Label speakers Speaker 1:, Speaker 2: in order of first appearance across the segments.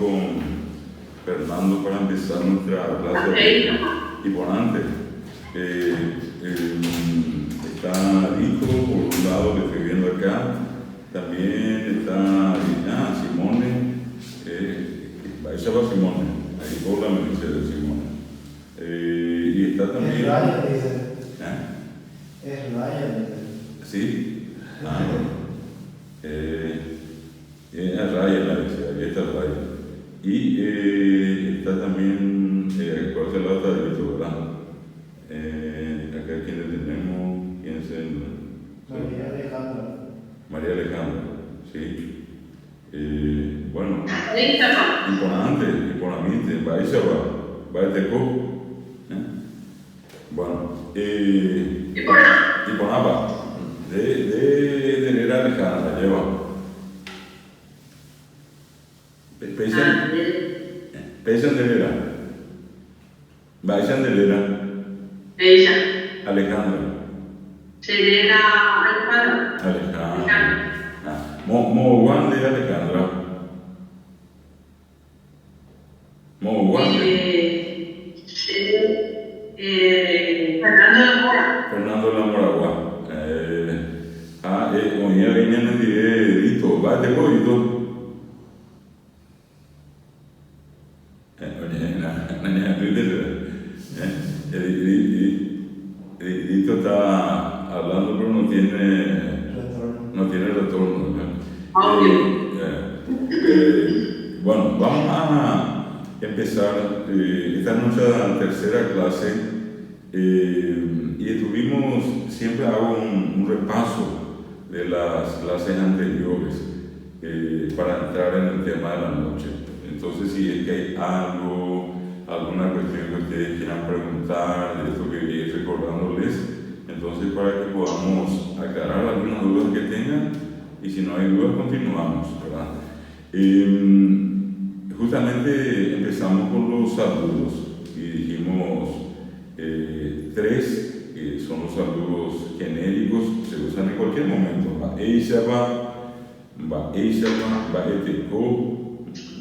Speaker 1: con Fernando para empezar nuestra clase hiponante. Está Rico, por un lado que estoy viendo acá. También está Simone. Esa va Simone. Ahí por la me dice de Simone. Y está también.
Speaker 2: Es Ryan, dice. Es Ryan.
Speaker 1: Sí. Es Ryan, la dice. Ahí está Ryan. Y está también, por ese lado está David, ¿verdad? Acá quienes tenemos, ¿quién es el?
Speaker 2: María Alejandra.
Speaker 1: María Alejandra, sí. Bueno, imponente, va a teco. Bueno, Iponapa, de leer Alejandra, lleva. Pesan de Vera. Vayan de Vera.
Speaker 3: Ella.
Speaker 1: Alejandra.
Speaker 3: Serena Alejandra.
Speaker 1: Alejandra. Mo Juan de Alejandra. Mo Juan de.
Speaker 3: Fernando de Mora.
Speaker 1: Fernando de Moragua. Oye, venía en el Dito. Va de Godito. El Dito está hablando, pero no tiene retorno. Bueno, vamos a empezar. Esta es nuestra tercera clase y siempre hago un repaso de las clases anteriores para entrar en el tema de la noche. Entonces, si es que hay alguna cuestión que ustedes quieran preguntar de esto que voy recordándoles, entonces para que podamos aclarar algunas dudas que tengan, y si no hay dudas continuamos, ¿verdad? Justamente empezamos con los saludos y dijimos 3 que son los saludos genéricos, se usan en cualquier momento.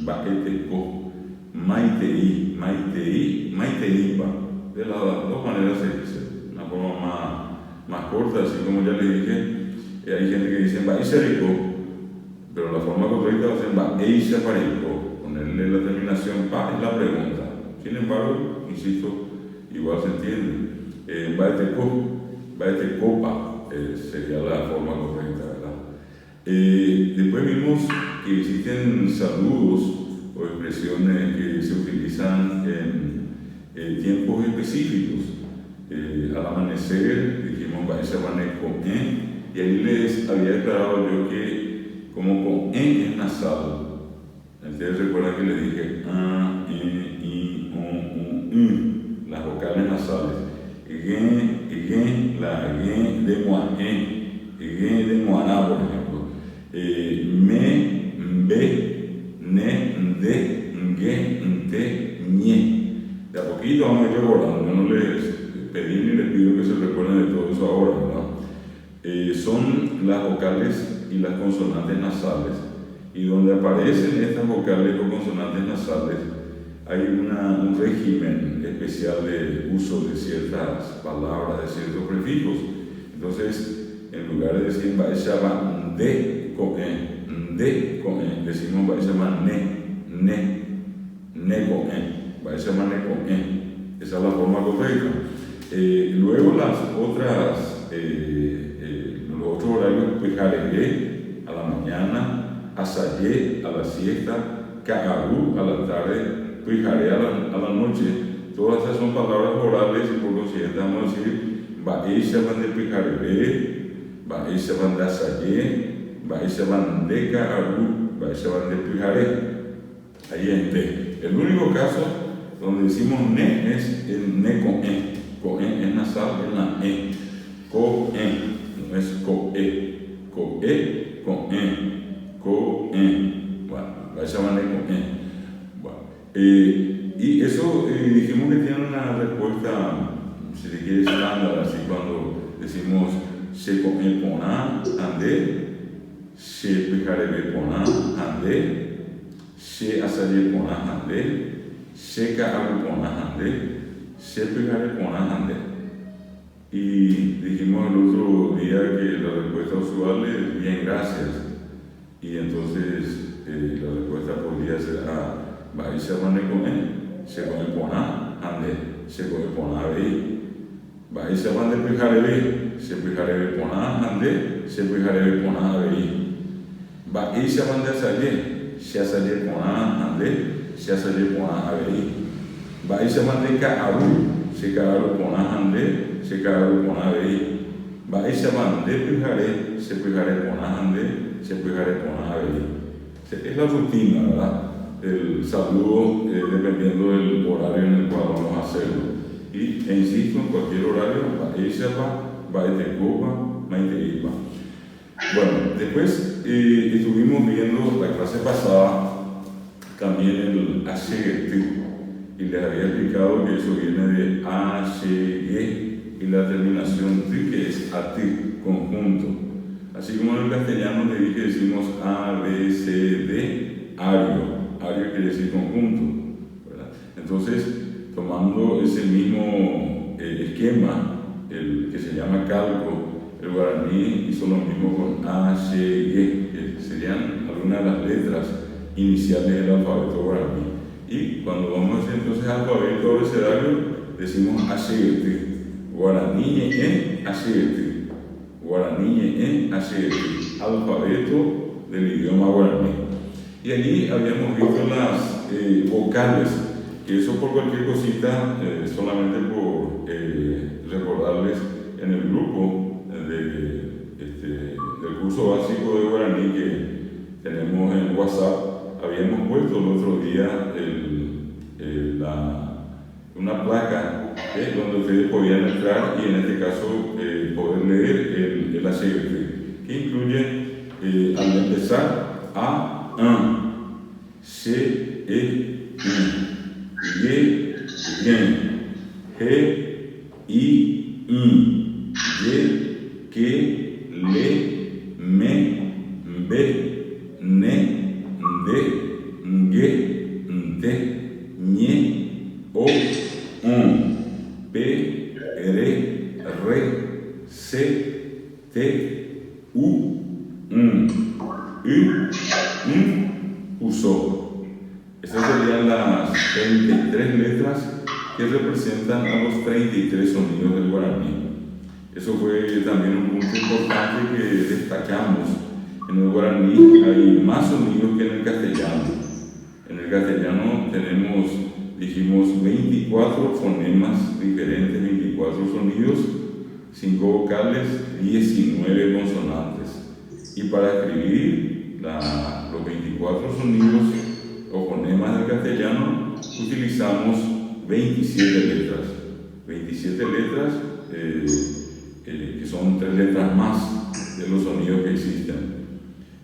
Speaker 1: Baeteko, maiteipa. De las dos maneras se dice, una forma más corta, así como ya les dije. Hay gente que dice baiserico, pero la forma correcta va a ser baisaparico, ponerle la terminación pa en la pregunta. Sin embargo, insisto, igual se entiende. Baetecopa sería la forma correcta, ¿verdad? Después vimos que existen saludos o expresiones que se utilizan en tiempos específicos. Al amanecer dijimos y ahí les había declarado yo que como con es nasal. Ustedes recuerdan que les dije a, i, o, las vocales nasales. La de moané, de moaná, por ejemplo. Me, be, ne, de, nge, nte, ñe. De a poquito vamos a ir recordando. Yo no les pedí ni les pido que se recuerden de todo eso ahora, ¿verdad? Son las vocales y las consonantes nasales, y donde aparecen estas vocales o consonantes nasales hay un régimen especial de uso de ciertas palabras, de ciertos prefijos. Entonces, en lugar de decir baishaba de con decimos baishaba ne con baishaba ne con esa es la forma correcta. Luego los otros horarios, pejaré a la mañana, asayé a la siesta, cagaú a la tarde, pejaré a la noche. Todas esas son palabras orales y por consiguiente vamos a decir baishaban de pejaré, baishaban de asayé, baishaban de cagaú, baishaban de pejaré. Ahí es de. El único caso donde decimos ne es el ne con e. Con e es nasal en la e. Co e. No es co-e, co-e, co-e. Bueno, la llaman con e. Bueno, y eso dijimos que tiene una respuesta, si se quiere, estándar, así cuando decimos se come pona, ande, se pejarebe pona, ande, she asaye pona hande, sheka aru pona hande, shepigare pona hande. Y dijimos el otro día que la respuesta usual es bien, gracias. Y entonces la respuesta podría ser vai se pone con él, se pone pona hande, se pone pona vei. Vai se pone pijare vei, se pijare pona hande, se pijare pona vei. Vai se pone asaye, se asaye pona hande, se asaye pona vei. Vai se pone kaaru, se kaaru pona hande, se kaaru pona vei. Vai se pone pijare, se pijare pona hande, se pijare pona vei. Es la rutina, ¿verdad? El saludo dependiendo del horario en el cual vamos a hacerlo. Y insisto, en cualquier horario, Bueno, después estuvimos viendo la clase pasada también el Ashegeti, y les había explicado que eso viene de Ashege y la terminación ti, que es ati, conjunto. Así como en el castellano le dije, decimos A, B, C, D, ario. Ario quiere decir conjunto, ¿verdad? Entonces, tomando ese mismo esquema, el que se llama calco, el guaraní hizo lo mismo con A, C, G, que serían algunas de las letras iniciales del alfabeto guaraní. Y cuando vamos a hacer entonces alfabeto abecedario, decimos Ashegeti, guaraní Ashegeti. Guaraní Ashegeti, alfabeto del idioma guaraní. Y allí habíamos visto las vocales, que eso por cualquier cosita, solamente por recordarles en el grupo del curso básico de guaraní que tenemos en WhatsApp, habíamos puesto el otro día una placa donde ustedes podían entrar y en este caso poder leer el Ashegeti, que incluye al empezar A, C, E, G, Gen, G, I, Y, K, Le, Me, Be, Ne, De, Ge, Nte, Ñe, O, P, Re, C, T, U, Uso. Estas serían las 33 letras que representan a los 33 sonidos del guaraní. Eso fue también un punto importante que destacamos. En el guaraní hay más sonidos que en el castellano. En el castellano tenemos, dijimos, 24 fonemas diferentes, 24 sonidos, 5 vocales, 19 consonantes. Y para escribir los 24 sonidos o fonemas del castellano utilizamos 27 letras. 27 letras que son 3 letras más de los sonidos que existen.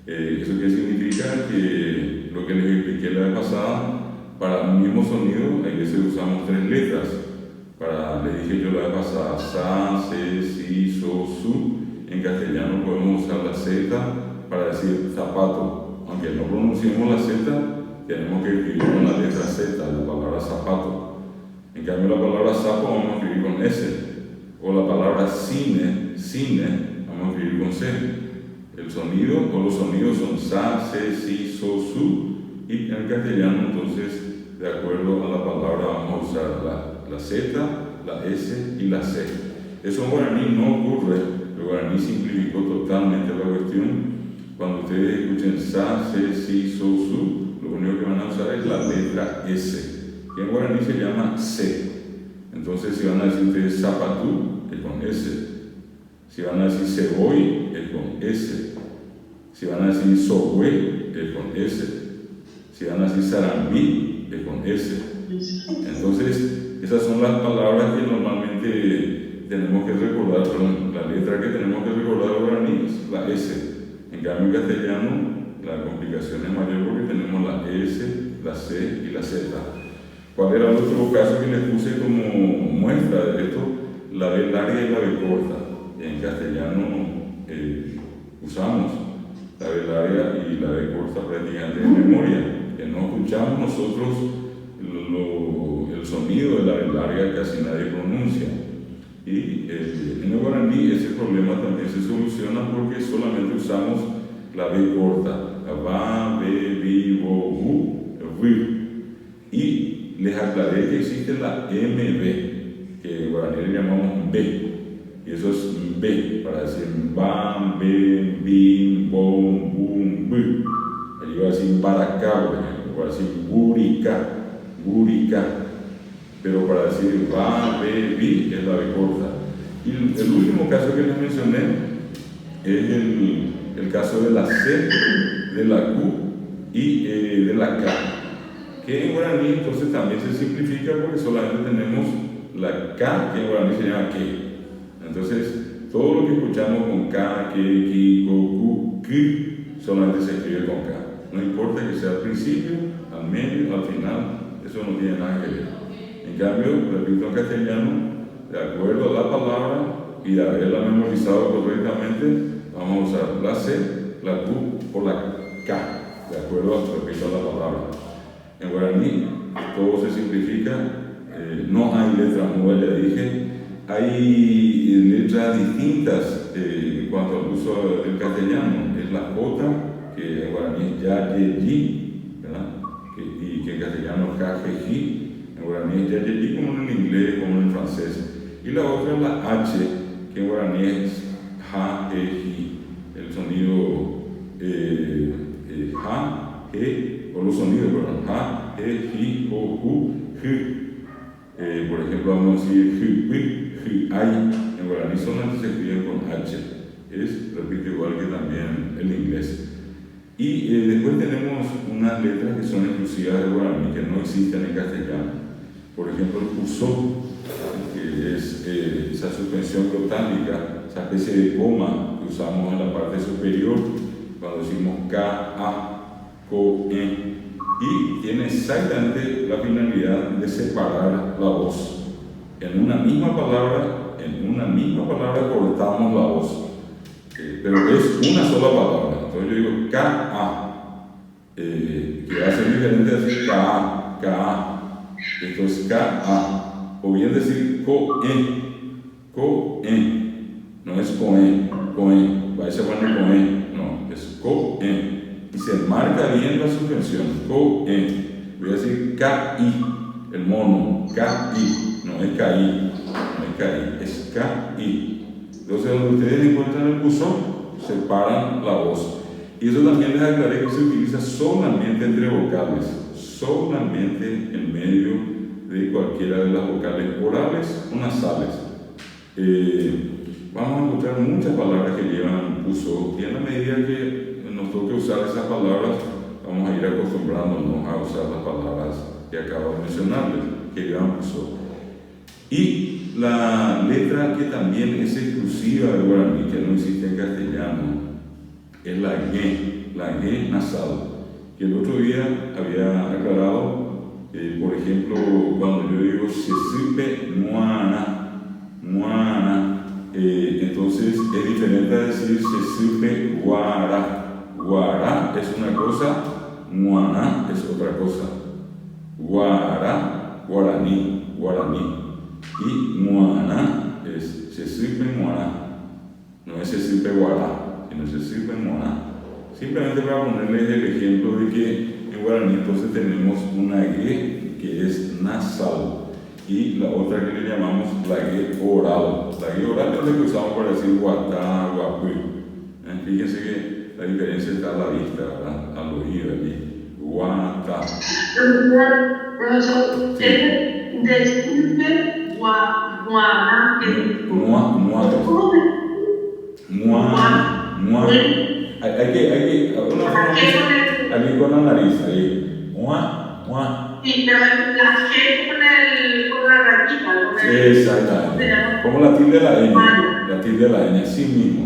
Speaker 1: ¿Eso qué significa? Que lo que les expliqué la vez pasada, para un mismo sonido hay veces usamos 3 letras. Les dije yo la vez pasada, sa, se, si, so, su. En castellano podemos usar la Z para decir zapato. Aunque no pronunciemos la Z, tenemos que escribir con la letra Z, la palabra zapato. En cambio, la palabra sapo vamos a escribir con S. O la palabra cine, vamos a escribir con C. El sonido o los sonidos son sa, se, si, so, su. Y en castellano, entonces, de acuerdo a la palabra, vamos a usar la Z, la S y la C. Eso en guaraní no ocurre. El guaraní simplificó totalmente la cuestión. Cuando ustedes escuchen sa, se, si, so, su, lo único que van a usar es la letra S, que en guaraní se llama C. Entonces, si van a decir ustedes zapatú, es con S. Si van a decir ceboy, es con S. Si van a decir sohue, es con S. Si van a decir sarambí, es con S. Entonces, esas son las palabras que normalmente tenemos que recordar, perdón, la letra que tenemos que recordar en guaraní es la S. En cambio, en castellano, la complicación es mayor porque tenemos la S, la C y la Z. ¿Cuál era el otro caso que les puse como muestra de esto? La B larga y la B corta. En castellano usamos la B larga y la B corta prácticamente de memoria. que no escuchamos nosotros el sonido de la B larga que casi nadie pronuncia. Y en el guaraní ese problema también se soluciona porque solamente usamos la B corta, va, be, vi, bo, bu, vi. Y les aclaré que existe la MB, que en guaraní le llamamos B, y eso es B, para decir bam, be, bim, bom, bum, bu. Allí va a decir baracá, por ejemplo, va a decir burica, burica. Pero para decir va, be, vi es la B corta. Y el último caso que les mencioné es el caso de la C, de la Q y de la K, que en guaraní entonces también se simplifica porque solamente tenemos la K, que en guaraní se llama que. Entonces, todo lo que escuchamos con K, que, ki, ko, ku, ki, solamente se escribe con K. No importa que sea al principio, al medio, al final, eso no tiene nada que ver. En cambio, repito, en castellano, de acuerdo a la palabra y de haberla memorizado correctamente, vamos a usar la C, la Q o la K, de acuerdo a la palabra. En guaraní todo se simplifica, no hay letras mudas, ya dije, hay letras distintas en cuanto al uso del castellano. Es la J, que en guaraní es ya, ye, yi, ¿verdad? Y que en castellano es ja, je, ji. En guaraní es ya, ye, yi, como en el inglés, como en el francés. Y la otra es la H, que en guaraní es ja, je, ji. El sonido ja, je, o los sonidos, perdón, ja, je, ji, ho, hu, ju. Por ejemplo, vamos a decir ju, pi, ju, ay. En guaraní solamente se escribe con H. Repito, igual que también el inglés. Y después tenemos unas letras que son exclusivas del guaraní, que no existen en castellano. Por ejemplo, el usó, que es esa suspensión glotálica, esa especie de coma que usamos en la parte superior cuando decimos K, A, Ko, E. Y tiene exactamente la finalidad de separar la voz. En una misma palabra cortamos la voz, pero es una sola palabra. Entonces yo digo K-A, que va a ser diferente de decir K-A, K-A. Esto es K-A, o bien decir Ko-E, Ko-E, no es Ko-E, Ko-E, va a ser bueno Ko-E, no, es Ko-E. Y se marca bien la suspensión, Ko-E. Voy a decir K-I, el mono, K-I, no es K-I, es K-I. Entonces, donde ustedes encuentran el buzón, separan la voz. Y eso también les aclaré que se utiliza solamente entre vocales, solamente en medio de cualquiera de las vocales orales o nasales. Vamos a encontrar muchas palabras que llevan buzón, y en la medida que nos toque usar esas palabras, vamos a ir acostumbrándonos a usar las palabras que acabo de mencionarles, que llevan buzón. Y la letra que también es exclusiva del guaraní, que no existe en castellano, es la G nasal, que el otro día había aclarado, por ejemplo, cuando yo digo se sipe muana, entonces es diferente a decir se sipe guara. Guara es una cosa, muana es otra cosa. Guara, guaraní. Y muana es se sirve muana, no es se sirve guará, sino se sirve muana. Simplemente para ponerles el ejemplo de que en guaraní entonces tenemos una G que es nasal y la otra que le llamamos la G oral. La G oral es la que usamos para decir guatá, guapú. Fíjense que la diferencia está a la vista, ¿verdad? Al oído allí. Guatá.
Speaker 3: Disculpe, guana,
Speaker 1: hay que una forma aquí con la nariz ahí.
Speaker 3: Sí, pero la G con la ratita.
Speaker 1: Exactamente. Como la tilde de la N. La tilde de la N, así mismo.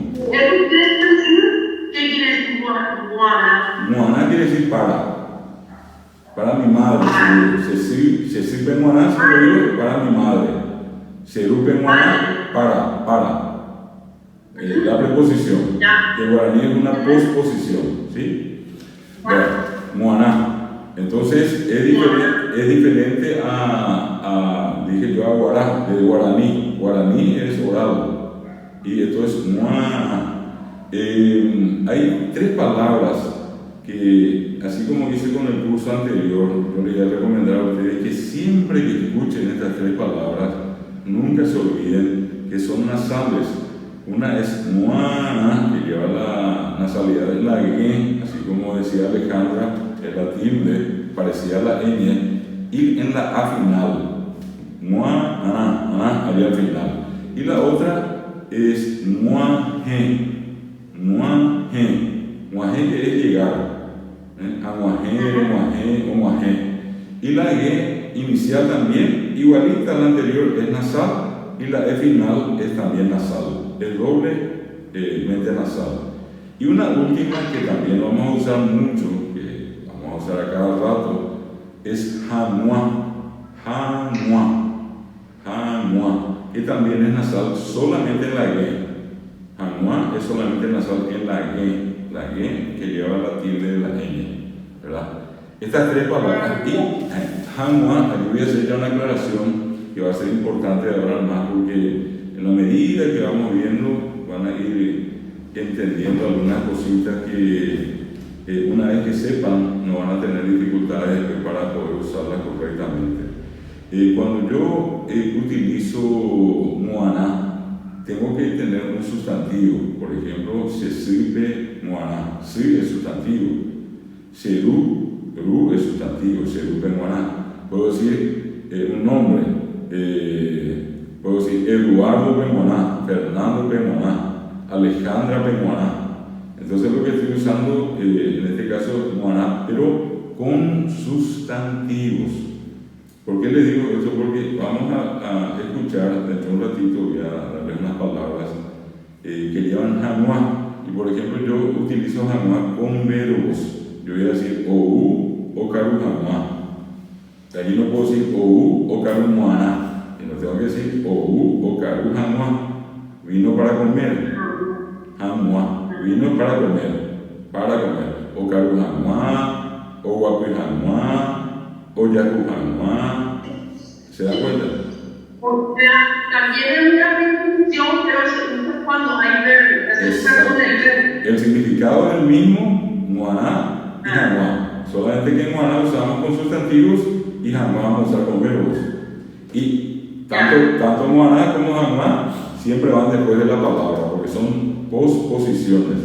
Speaker 3: ¿Qué quiere decir guana?
Speaker 1: Guana quiere decir para mi madre. Se sirve en guaná, se lo digo para mi madre. Se rupe en guaná, para. La preposición. Que en guaraní es una posposición, ¿sí? Bueno, guaná. Entonces es diferente dije yo, de guaraní. Guaraní es oral. Y entonces, hay 3 palabras que, así como hice con el curso anterior, yo les voy a recomendar a ustedes que siempre que escuchen estas 3 palabras, nunca se olviden que son nasales. Una es muana, que lleva la nasalidad de la ñ, así como decía Alejandra, es la tilde, parecía la ñ, y en la a final, muana, allá al final. Y la otra es muaje, que es llegar, amuaje o muaje. Y la e inicial también, igualita a la anterior, es nasal, y la e final es también nasal, es doblemente nasal. Y una última que también vamos a usar mucho, que vamos a usar a cada rato, es hanua, que también es nasal solamente en la g. Hanua es solamente nasal en la g que lleva la tilde de la ñ, ¿verdad? Estas 3 palabras. Y hanua, aquí voy a hacer ya una aclaración que va a ser importante de ahora más, porque en la medida que vamos viendo van a ir entendiendo algunas cositas que una vez que sepan no van a tener dificultades para poder usarlas correctamente. Cuando yo utilizo moana, tengo que tener un sustantivo. Por ejemplo, se sirve moana, si es sustantivo, ru es sustantivo, serupe moana. Puedo decir un nombre, puedo decir Eduardo Bemoná, Fernando Bemoná, Alejandra Bemoná. Entonces lo que estoy usando en este caso moana, pero con sustantivos. ¿Por qué les digo esto? Porque vamos a escuchar dentro de un ratito, voy a darles unas palabras que llevan hanua. Y por ejemplo yo utilizo hanua con verbos. Yo voy a decir ou o karu hanua. Allí no puedo decir ou o karu moana, sino tengo que decir ou o karu hanua. Vino para comer, hanua, vino para comer, o karu hanua, o guapi hanua, o yaku hanua. ¿Se da cuenta?
Speaker 3: O sea, también es una repetición, pero se usa cuando hay verbo.
Speaker 1: El significado es el mismo, moana y hanua. Solamente que en moana usamos con sustantivos y hanua vamos a usar con verbos. Y tanto moana como hanua siempre van después de la palabra, porque son posposiciones,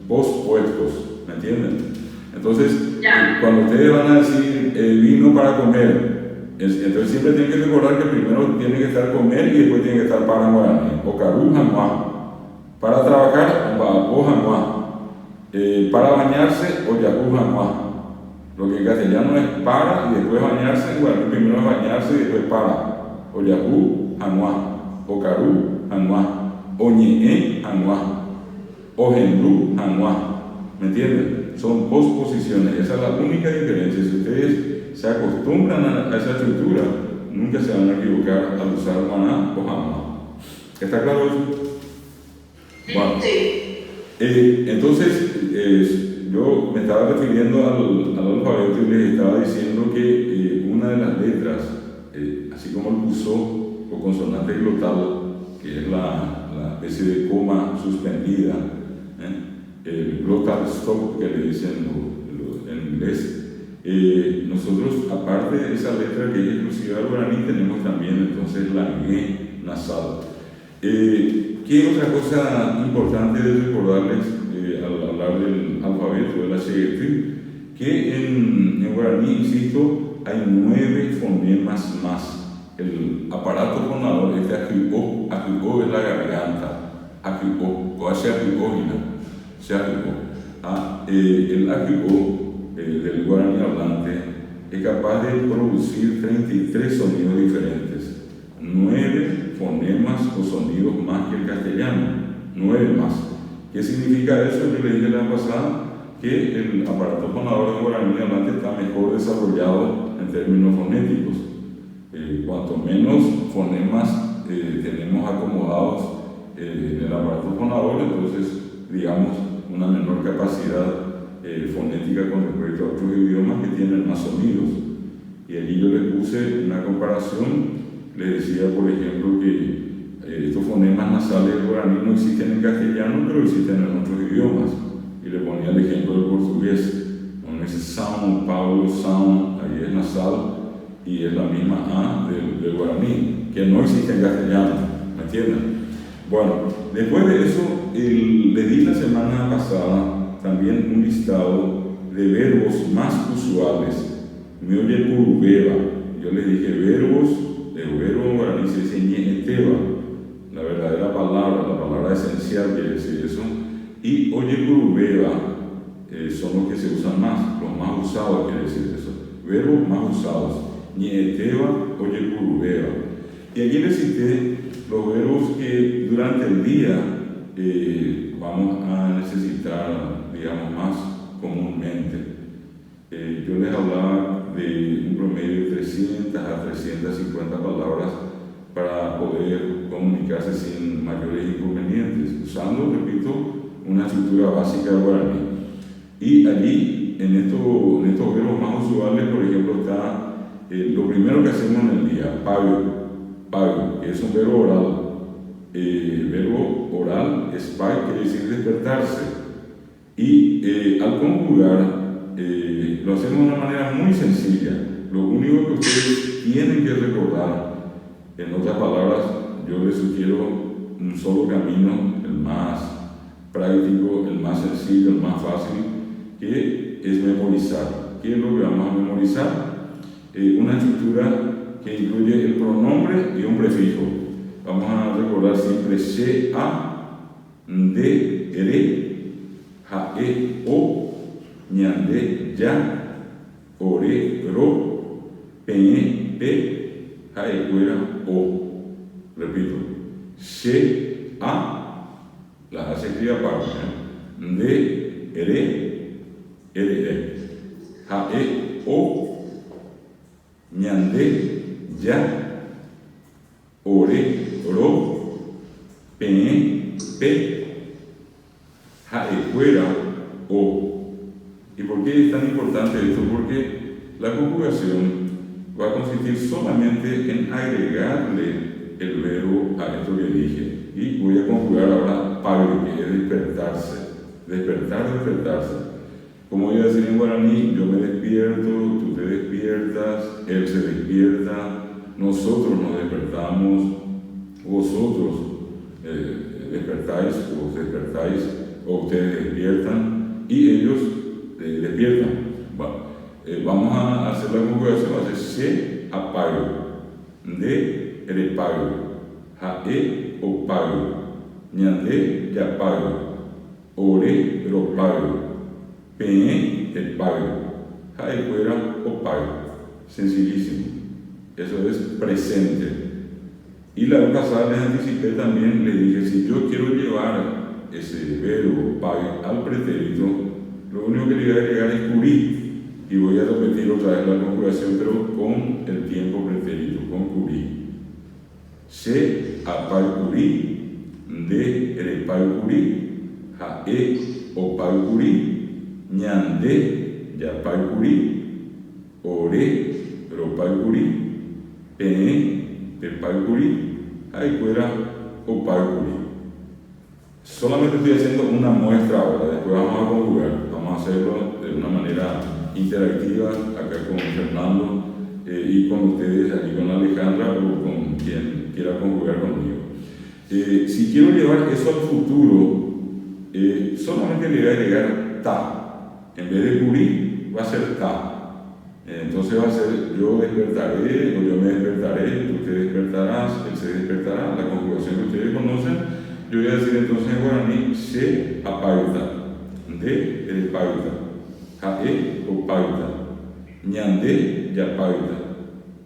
Speaker 1: pospuestos, ¿me entienden? Entonces, cuando ustedes van a decir vino para comer, entonces siempre tienen que recordar que primero tiene que estar comer y después tiene que estar para guaraní, o karu hanua. Para trabajar, o hanua. Para bañarse, o yaku hanua. Lo que en castellano es para y después bañarse, bueno, primero es bañarse y después para, o yaku hanua, o karu hanua, o ñe hanua, o gendru hanua. ¿Me entienden? Son posposiciones, esa es la única diferencia. Si ustedes se acostumbran a esa estructura, nunca se van a equivocar al usar maná o hanua. ¿Está claro eso? Bueno, entonces yo me estaba refiriendo al alfabeto y les estaba diciendo que una de las letras, así como el puso o consonante glotal, que es la especie de coma suspendida, el glottal stop que le dicen en inglés, nosotros aparte de esa letra que es exclusiva del guaraní tenemos también entonces la G nasal. ¿Qué otra cosa importante de recordarles al hablar del alfabeto de la CET? Que en guaraní, insisto, hay 9 fonemas más. El aparato fonador es de ajipo es la garganta, ajipo, o hacia ajipo, el ajipo del guaraní hablante es capaz de producir 33 sonidos diferentes, 9 fonemas o sonidos más que el castellano, 9 más. ¿Qué significa eso? Yo le dije la vez pasada que el aparato fonador del guaraní hablante está mejor desarrollado en términos fonéticos. Cuanto menos fonemas tenemos acomodados en el aparato fonador, entonces digamos una menor capacidad fonética con respecto a otros idiomas que tienen más sonidos. Y allí yo le puse una comparación, le decía, por ejemplo, que estos fonemas nasales del guaraní no existen en castellano, pero existen en otros idiomas. Y le ponía el ejemplo del portugués, con ese sound, Pablo, sound, ahí es nasal, y es la misma A del guaraní, que no existe en castellano, ¿me entienden? Bueno, después de eso, le di la semana pasada también un listado de verbos más usuales. Me oye purubeba. Yo le dije verbos, el verbo en guaraní se dice ñeeteba, la verdadera palabra, la palabra esencial quiere decir eso. Y oye purubeba son los que se usan más, los más usados quiere decir eso. Verbos más usados. Ñeeteba, oye purubeba. Y allí le cité los verbos que durante el día vamos a necesitar, digamos, más comúnmente. Yo les hablaba de un promedio de 300 a 350 palabras para poder comunicarse sin mayores inconvenientes, usando, repito, una estructura básica del guaraní. Y allí, en estos verbos más usuales, por ejemplo, está lo primero que hacemos en el día, pago, que es un verbo oral. El verbo oral es pag, quiere decir despertarse. Y al conjugar, lo hacemos de una manera muy sencilla. Lo único que ustedes tienen que recordar, en otras palabras, yo les sugiero un solo camino, el más práctico, el más sencillo, el más fácil, que es memorizar. ¿Qué es lo que vamos a memorizar? Una estructura que incluye el pronombre y un prefijo. Vamos a recordar siempre se, a, de, ere, ja, e, o, ñande, ya, ore, ro, pe, pe, ja, e, cuera, o. Repito, se, a, la A se escribe aparte, de, ere, ja, e, o, ñande, ya, ore, ro, pe, ja, e, cuera, o. ¿Y por qué es tan importante esto? Porque la conjugación va a consistir solamente en agregarle el verbo a esto que dije. Y voy a conjugar ahora pago, que es despertarse. Despertarse. Como voy a decir en guaraní, yo me despierto, tú te despiertas, él se despierta, nosotros nos despertamos, vosotros despertáis, vos despertáis, o ustedes despiertan, y ellos despiertan. Bueno, vamos a hacer la conjugación, va a ser se, apago, de, repago, ja, e, opago, ñande, ya pago, ore, ropago, pe, el pago, ja, e, fuera, opago. Sencillísimo. Eso es presente. Y la vez pasada les anticipé también, les dije, si yo quiero llevar ese verbo pago al pretérito, lo único que le voy a agregar es curí. Y voy a repetir otra vez la conjugación, pero con el tiempo pretérito, con curí. Se, apalcurí, de, repalcurí, ja, e, opalcurí, ñande, yapalcurí, ore, ropalcurí, pe, pepalcurí, ahí fuera, opalcurí. Solamente estoy haciendo una muestra ahora, después vamos a conjugar, vamos a hacerlo de una manera interactiva, acá con Fernando y con ustedes, aquí con Alejandra o con quien quiera conjugar conmigo. Si quiero llevar eso al futuro, solamente le voy a agregar ta. En vez de curí, va a ser ta. Entonces va a ser yo despertaré, o yo me despertaré, tú te despertarás, él se despertará, la conjugación que ustedes conocen. Yo voy a decir entonces en guaraní, se apauta, de, el pauta, ja, e, o pauta, ñande, ya pauta,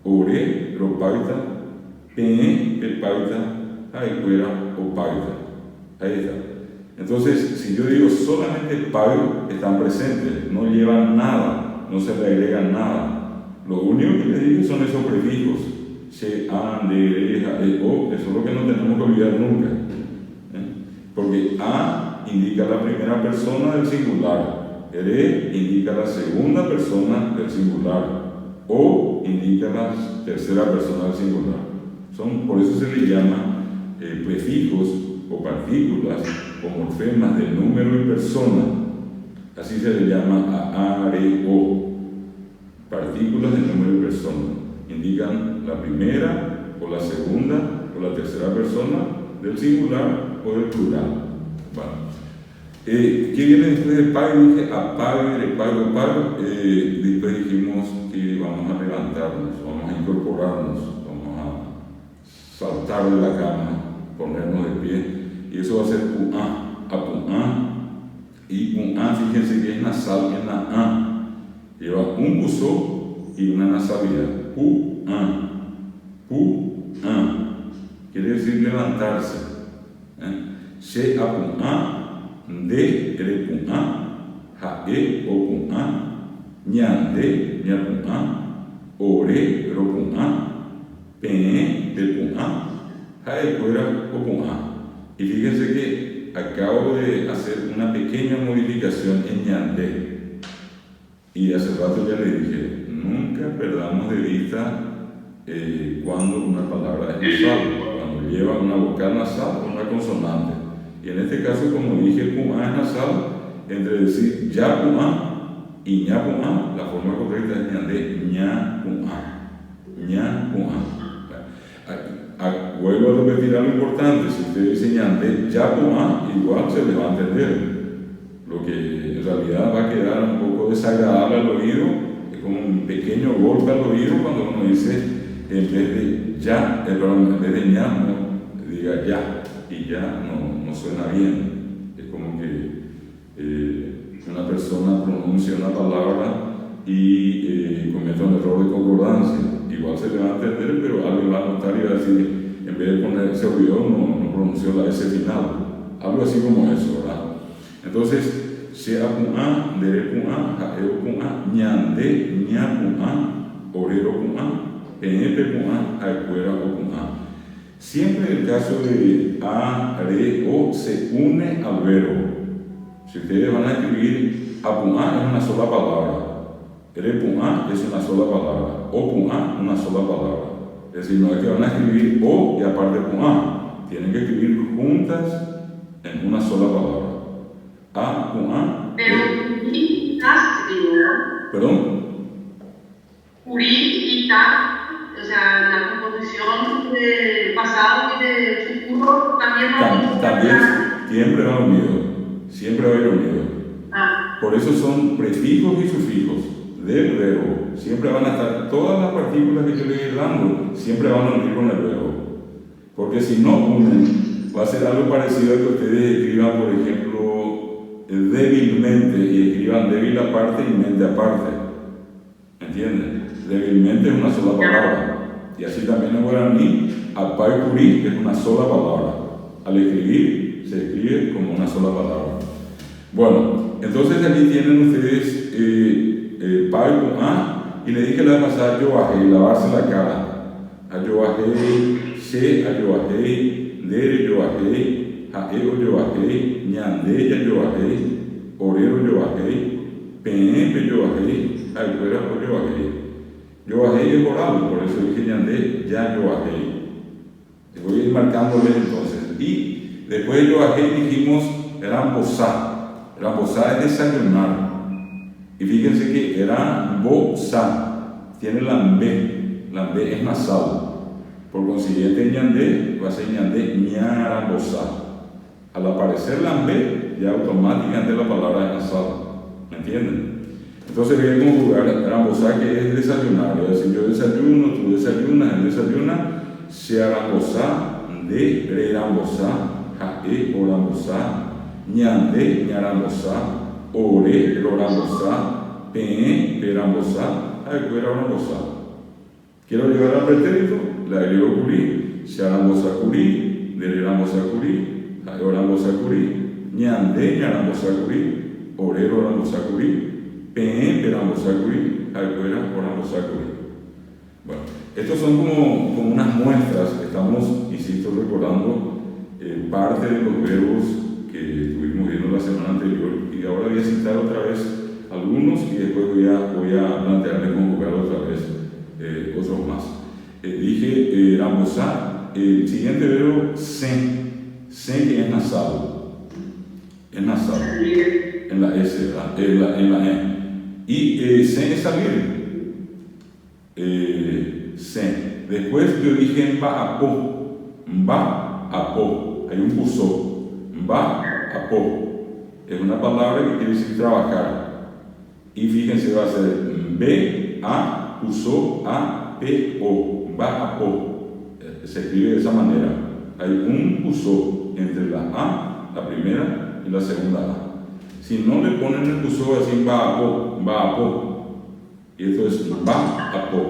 Speaker 1: ore, ro pauta, pe, el pauta, ahí fuera, o pauta. Ahí está. Entonces, si yo digo solamente pago, están presentes, no llevan nada, no se le agregan nada. Lo único que les digo son esos prefijos, se, an, de, ja, e, o, eso es lo que no tenemos que olvidar nunca. Porque a indica la primera persona del singular, Ere indica la segunda persona del singular o indica la tercera persona del singular. Por eso se le llama prefijos o partículas o morfemas de número y persona. Así se le llama a are, o. Partículas de número y persona. Indican la primera o la segunda o la tercera persona del singular o del plural. Bueno. ¿Qué viene después del pago? Dije apague, repago, pago. Después dijimos que vamos a levantarnos, vamos a incorporarnos, vamos a saltar de la cama, ponernos de pie. Y eso va a ser pu'á, apu'á. Y pu'á, fíjense que es nasal en la a. Lleva un uso y una nasalidad. Pu'á, pu'á. Quiere decir levantarse. Se apu'á. De ere pu'á, jae o pu'á, ñande ña pu'á, ore ro pu'á, pe'e de pu'á, jae cuera o pu'á. Y fíjense que acabo de hacer una pequeña modificación en ñande. Y hace rato ya le dije, nunca perdamos de vista cuando una palabra es nasal, cuando lleva una vocal nasal o una consonante. Y en este caso, como dije, pu'á es nasal, entre decir ya pu'á y ña pu'á, la forma correcta es ñande ña pu'á. Ña pu'á. Vuelvo a repetir algo importante: si usted dice ñande ya pu'á, igual se le va a entender. Lo que en realidad va a quedar un poco desagradable al oído, es como un pequeño golpe al oído cuando uno dice, en vez de ya, en vez de ña, no diga ya, y ya no suena bien. Es como que una persona pronuncia una palabra y comete un error de concordancia. Igual se le va a entender, pero alguien va a notar y va a decir, en vez de poner, se olvidó, no pronunció la S final. Algo así como eso, ¿verdad? Entonces, sea pu'á, dere pu'á, jaeo pu'á, ñande ña pu'á, orero pu'á, pe'e pu'á, jaecuera o pu'á. Siempre el caso de a, re, o se une al verbo. Si ustedes van a escribir apu'á es una sola palabra, re pu'á es una sola palabra, o pu'á una sola palabra. Es decir, no es que van a escribir o y aparte pu'á, tienen que escribir juntas en una sola palabra. A, pu'á.
Speaker 3: Pero y ta sería, ¿no?
Speaker 1: ¿Perdón?
Speaker 3: Uri y ta. O sea, la composición de pasado y de futuro también
Speaker 1: También siempre va unido, siempre va a ir unido. Por eso son prefijos y sufijos del verbo. Siempre van a estar, todas las partículas que yo le voy dando, siempre van a unir con el verbo. Porque si no unen, va a ser algo parecido a que ustedes escriban, por ejemplo, débilmente, y escriban débil aparte y mente aparte. ¿Entienden? Débilmente es una sola palabra. Y así también en guaraní, apay curí es una sola palabra. Al escribir, se escribe como una sola palabra. Bueno, entonces aquí tienen ustedes pay con a, y le dije la vez pasada yo bajé, lavarse la cara. A yo bajé, se a yo bajé, dere yo bajé, jaeo yo bajé, ñande ya yo bajé, orero yo bajé, pe'e yo bajé, jaecuera o yo bajé. Yo bajé es oral, por eso dije ñandé, ya yo bajé. Voy a ir marcándole entonces. Y después de yo bajé dijimos rambosá. Rambosá es desayunar. Y fíjense que rambosá tiene lambé. Lambé es nasal. Por consiguiente ñandé va a ser ñandé ña rambosá. Al aparecer lambé, ya automáticamente la palabra es nasal. ¿Me entienden? Entonces voy a conjugar rambosá, que es desayunar. Es decir, yo desayuno, tú desayunas, él desayuna. Se rambosá, de re rambosá, jae o rambosá, ñande ña rambosá, ore ro rambosá, pe'e pe rambosá, jaecuera rambosá. Quiero llegar al pretérito, le agrego curí, se rambosá curí, de re rambosá curí, jae o rambosá curí, ñande ña rambosá curí, ore ro rambosá curí, pe'e pe rambosá curí, jaecuera o rambosá curí. Bueno, estos son como unas muestras. Estamos, insisto, recordando parte de los verbos que estuvimos viendo la semana anterior, y ahora voy a citar otra vez voy a plantearle conjugar otra vez otros más. Dije rambosar, el siguiente verbo sen que es nasal, en la S, ¿verdad? En la E. Y sen es salir, sen. Después yo dije va a po, hay un puso, va a po. Es una palabra que quiere decir trabajar. Y fíjense, va a ser B, A, puso, A, P, O. Va a po. Se escribe de esa manera. Hay un puso entre la A, la primera, y la segunda A. Si no le ponen el puso, así va a po. Y esto es va a po.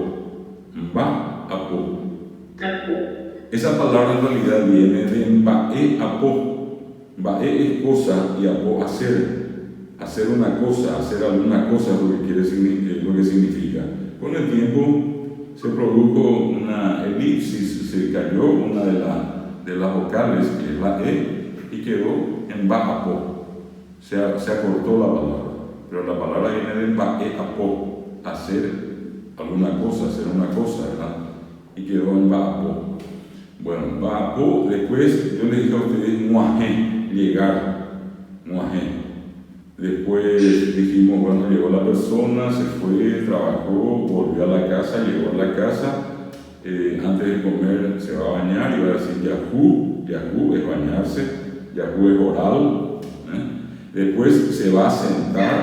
Speaker 1: Esa palabra en realidad viene de bae a po. Bae es cosa y a po hacer. Hacer una cosa, hacer alguna cosa es lo que quiere decir, lo que significa. Con el tiempo se produjo una elipsis, se cayó una de las vocales, que es la E, y quedó en ba a po. Se acortó la palabra, pero la palabra viene de bae a po, hacer alguna cosa, hacer una cosa, ¿verdad? Y quedó en ba a po. Bueno, va a po. Después yo les dije a ustedes muajé, llegar, muajé. Después dijimos, bueno, llegó la persona, se fue, trabajó, volvió a la casa, llegó a la casa, antes de comer se va a bañar y va a decir yahoo es bañarse, yahoo es oral. Después se va a sentar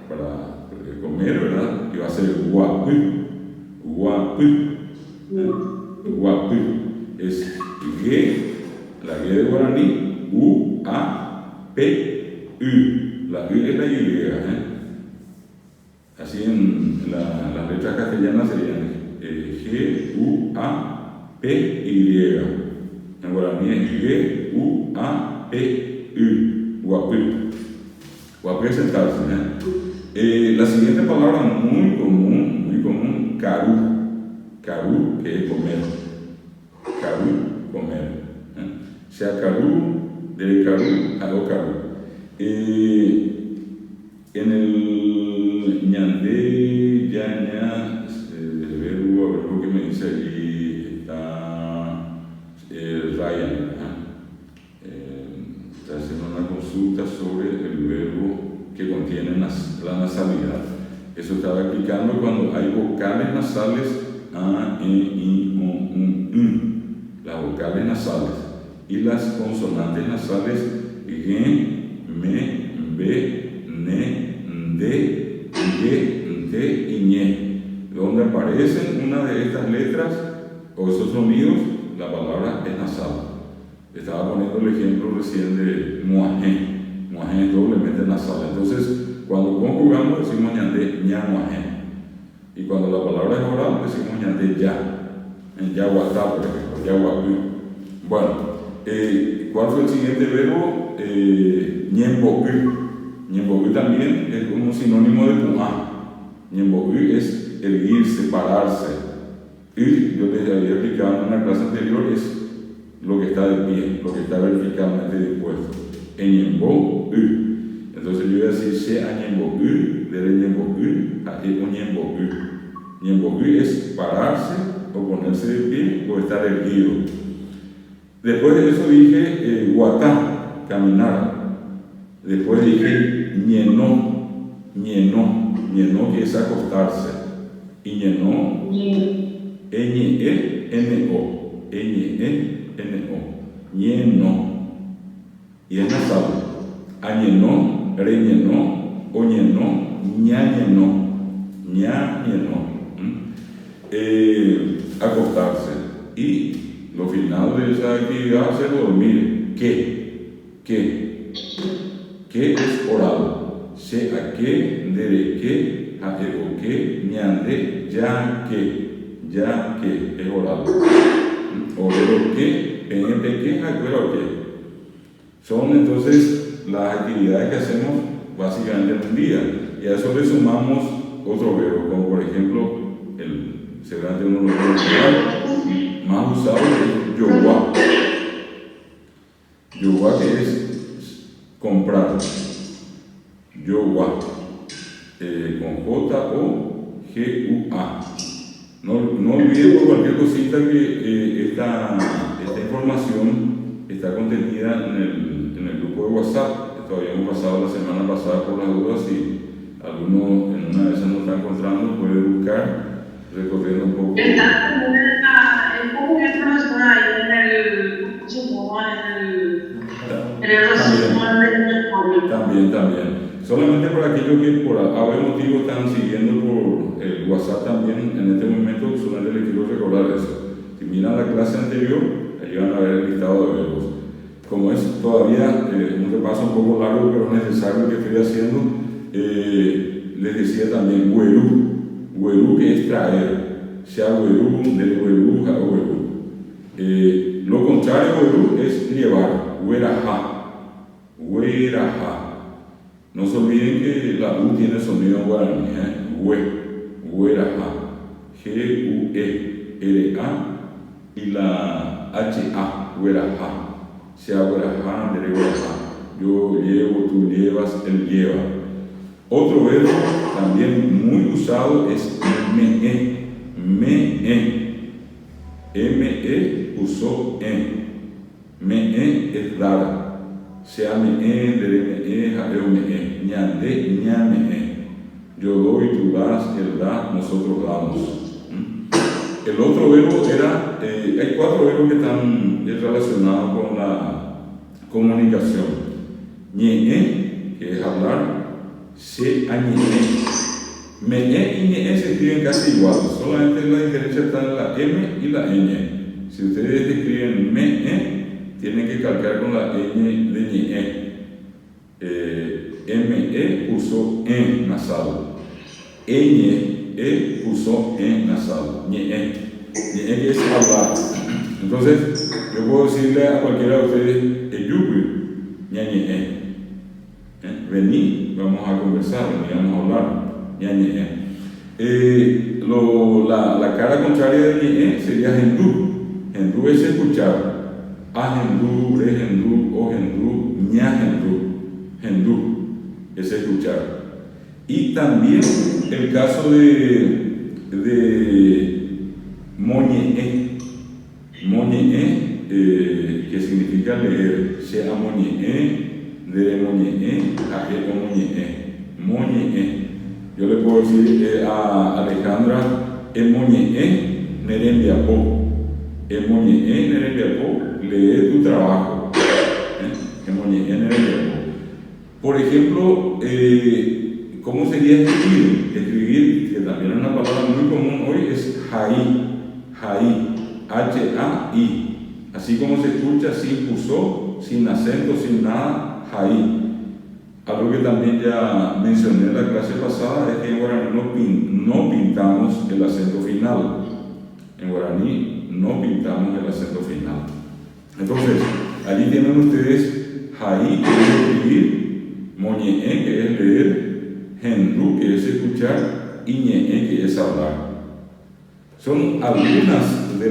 Speaker 1: para comer, ¿verdad? Y va a ser guapu. Es G, la G de guaraní, U, A, P, U. La U es la Y, así en las letras castellanas serían G, U, A, P, Y. En guaraní es G, U, A, P, U. Guapu. Guapu es sentarse. La siguiente palabra muy común, caru. Caru, que es comer. Caru, comer. Sea caru, de caru, hago caru. En el ñandé, yaña, el verbo, a ver lo que me dice allí, está Ryan, está haciendo una consulta sobre el verbo que contiene la nasalidad. Eso estaba explicando cuando hay vocales nasales A, E, I, O, U, las vocales nasales, y las consonantes nasales G, me, be, ne, de, ye, te y ñe. Donde aparecen una de estas letras o esos sonidos, la palabra es nasal. Estaba poniendo el ejemplo recién de muajé. Muajé es doblemente nasal. Entonces, cuando conjugamos decimos ñandé, ña, muajé. Y cuando la palabra es oral decimos ñandé, ya. En yaguatá, por ejemplo, yaguapú. Bueno, ¿cuál fue el siguiente verbo? Ñembo'u. Ñembo'u también es como sinónimo de pumá. Ñembo'u es erguirse, pararse. Y yo les había explicado en una clase anterior, es lo que está de pie, lo que está verticalmente dispuesto. En Ñembo'u. Entonces yo voy a decir se a Ñembo'u, de Ñembo'u a Ñembo'u. Ñembo'u es pararse o ponerse de pie o estar erguido. Después de eso dije guatá, caminar. Después dije ñenó, que es acostarse. Y ñenó, N-O, ñeno. Y es nasal. Añenó, reñenó, oñenó, ñañenó. Acostarse. Y lo final de esa actividad es dormir. ¿Qué es oral? Se a qué, dere qué, a ego qué, ñande, ya que es oral. O vero qué, pendiente qué, acuero qué. Son entonces las actividades que hacemos básicamente en un día. Y a eso le sumamos otro verbo, como por ejemplo, seguramente uno lo puede más usado es yoguá. Yoguá que es comprar. Yoguá. con J-O-G-U-A. No olviden por cualquier cosita que esta información está contenida en el grupo de WhatsApp. Esto habíamos pasado la semana pasada por las dudas y alguno en una de esas no está encontrando, puede buscar recorriendo un poco.
Speaker 3: Está como el poco que profesor ahí
Speaker 1: También. Solamente para aquellos que por algún motivo están siguiendo por el WhatsApp también en este momento, solamente les quiero recordar eso. Si miran la clase anterior, allí van a ver el listado de verbos. Como es todavía un repaso un poco largo, pero necesario que estoy haciendo, les decía también huerú, que es traer, sea huerú, del huerú, ja huerú. Lo contrario de huerú es llevar, hueraja. No se olviden que la U tiene sonido en guaraní, hueraja, G-U-E-R-A, y la H-A, hueraja, sea hueraja, de hueraja. Yo llevo, tú llevas, él lleva. Otro verbo también muy usado es me-e. M-E usó en. Me-e es dar. Sea me-e, dere-me-e, jareo-me-e. Ñande, ñame-e. Yo doy, tú das, él da, nosotros damos. El otro verbo era, hay 4 verbos que están relacionados con la comunicación. Ñe-e, que es hablar. Se-a-ñe-e. Me-e y ñe-e se escriben casi igual, solamente la diferencia está en la M y la ñ. Si ustedes escriben me-e, tienen que calcar con la ñ de ñe-e. M-e puso en nasal. Ñ-e puso en nasal. Ñe-e. Ñe-e que es hablar. Entonces, yo puedo decirle a cualquiera de ustedes, eyubi, ña-ñe-e. Vení, vamos a conversar, vamos a hablar. Ña-ñe-e. La cara contraria de ñe-e sería hendú. Hendú es escuchar. A hendú, re hendú, o hendú, ña hendú. Hendú es escuchar. Y también el caso de moñe-e. Moñe-e, que significa leer. Sea moñe-e, dere moñe-e, aje moñe-e. Moñe-e. Yo le puedo decir a Alejandra, moñe-e, nerembiapó. Moñe-e, nerembiapó, lee tu trabajo. Moñe-e, nerembiapó. Por ejemplo, ¿cómo sería escribir? Escribir, que también es una palabra muy común hoy, es jaí, H-A-I. Así como se escucha, sin puso, sin acento, sin nada, jaí. Algo que también ya mencioné en la clase pasada es que en guaraní no pintamos el acento final. En guaraní no pintamos el acento final. Entonces, allí tienen ustedes jaí, que es escribir, moñe-e, que es leer, hendú, que es escuchar, y ñe-e, que es hablar. Son algunos de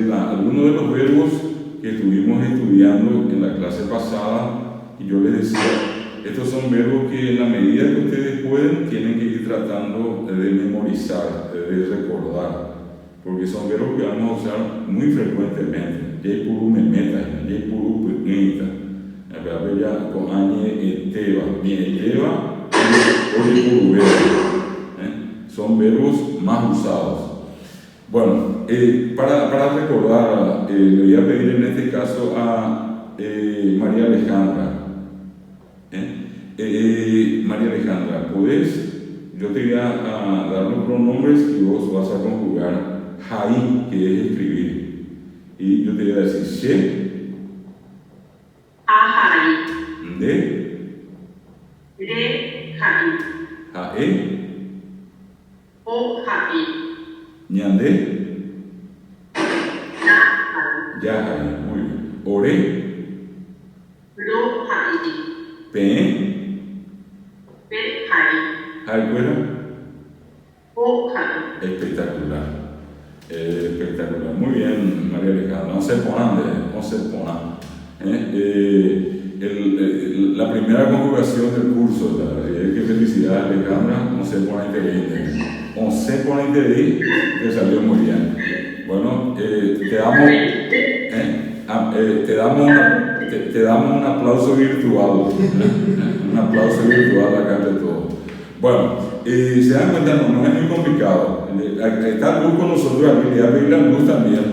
Speaker 1: los verbos que estuvimos estudiando en la clase pasada, y yo les decía, estos son verbos que en la medida que ustedes pueden, tienen que ir tratando de memorizar, de recordar, porque son verbos que vamos a usar muy frecuentemente. Yepuru me meta, yepuru pugnita. Ya con añe eteva, mi eteva, o son verbos más usados. Bueno, para recordar, le voy a pedir en este caso a María Alejandra. María Alejandra, ¿puedes? Yo te voy a dar los pronombres y vos vas a conjugar jaí, que es escribir. Y yo te voy a decir she,
Speaker 3: Ajari.
Speaker 1: de,
Speaker 3: Jari.
Speaker 1: jae,
Speaker 3: O Jari.
Speaker 1: ñande,
Speaker 3: Jari.
Speaker 1: ya jae. Muy bien. Ore,
Speaker 3: Lo Jari.
Speaker 1: pe,
Speaker 3: Jari.
Speaker 1: jalcuera.
Speaker 3: O Jari.
Speaker 1: Espectacular. Espectacular. Muy bien, María Alejandra. No se pongan. La primera conjugación del curso, qué felicidad, Alejandra. No 11 por interés. 11 por interés, te salió muy bien. Bueno, te damos un aplauso virtual. Un aplauso virtual acá entre todos. Bueno, se dan cuenta, no es muy complicado. Está Luz con nosotros, habilidad de la Luz también,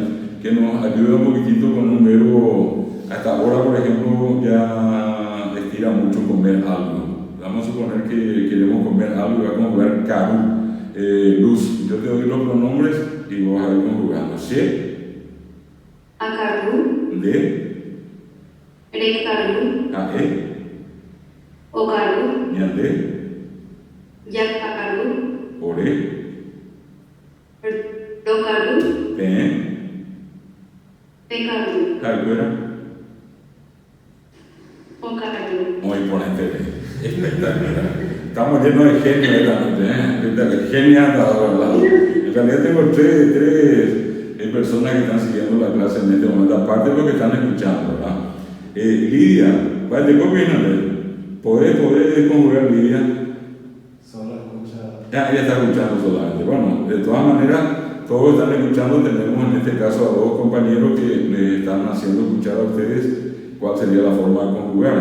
Speaker 1: que nos ayuda un poquitito con un verbo. Hasta ahora, por ejemplo, ya estira mucho comer algo. Vamos a suponer que queremos comer algo y vamos a ver caru. Luz, yo te doy los pronombres y vos vas a ir conjugando. ¿Sí?
Speaker 4: Akaru,
Speaker 1: De,
Speaker 4: Rekaru,
Speaker 1: ae,
Speaker 4: Okaru,
Speaker 1: ñande,
Speaker 4: Yakakaru,
Speaker 1: ore,
Speaker 4: Dokaru,
Speaker 1: pen,
Speaker 4: Pekaru,
Speaker 1: calcuera.
Speaker 4: Okaru.
Speaker 1: Muy imponente, espectacular. Estamos llenos de genio esta noche, genial, ¿verdad? En realidad tengo tres personas que están siguiendo la clase en este momento, aparte de lo que están escuchando, ¿verdad? Lidia, ¿vale? ¿Te copias? ¿Podés conjugar, Lidia?
Speaker 2: Solo escucha.
Speaker 1: Ya está escuchando solamente. Bueno, de todas maneras, todos están escuchando. Tenemos en este caso a dos compañeros que le están haciendo escuchar a ustedes cuál sería la forma de conjugar.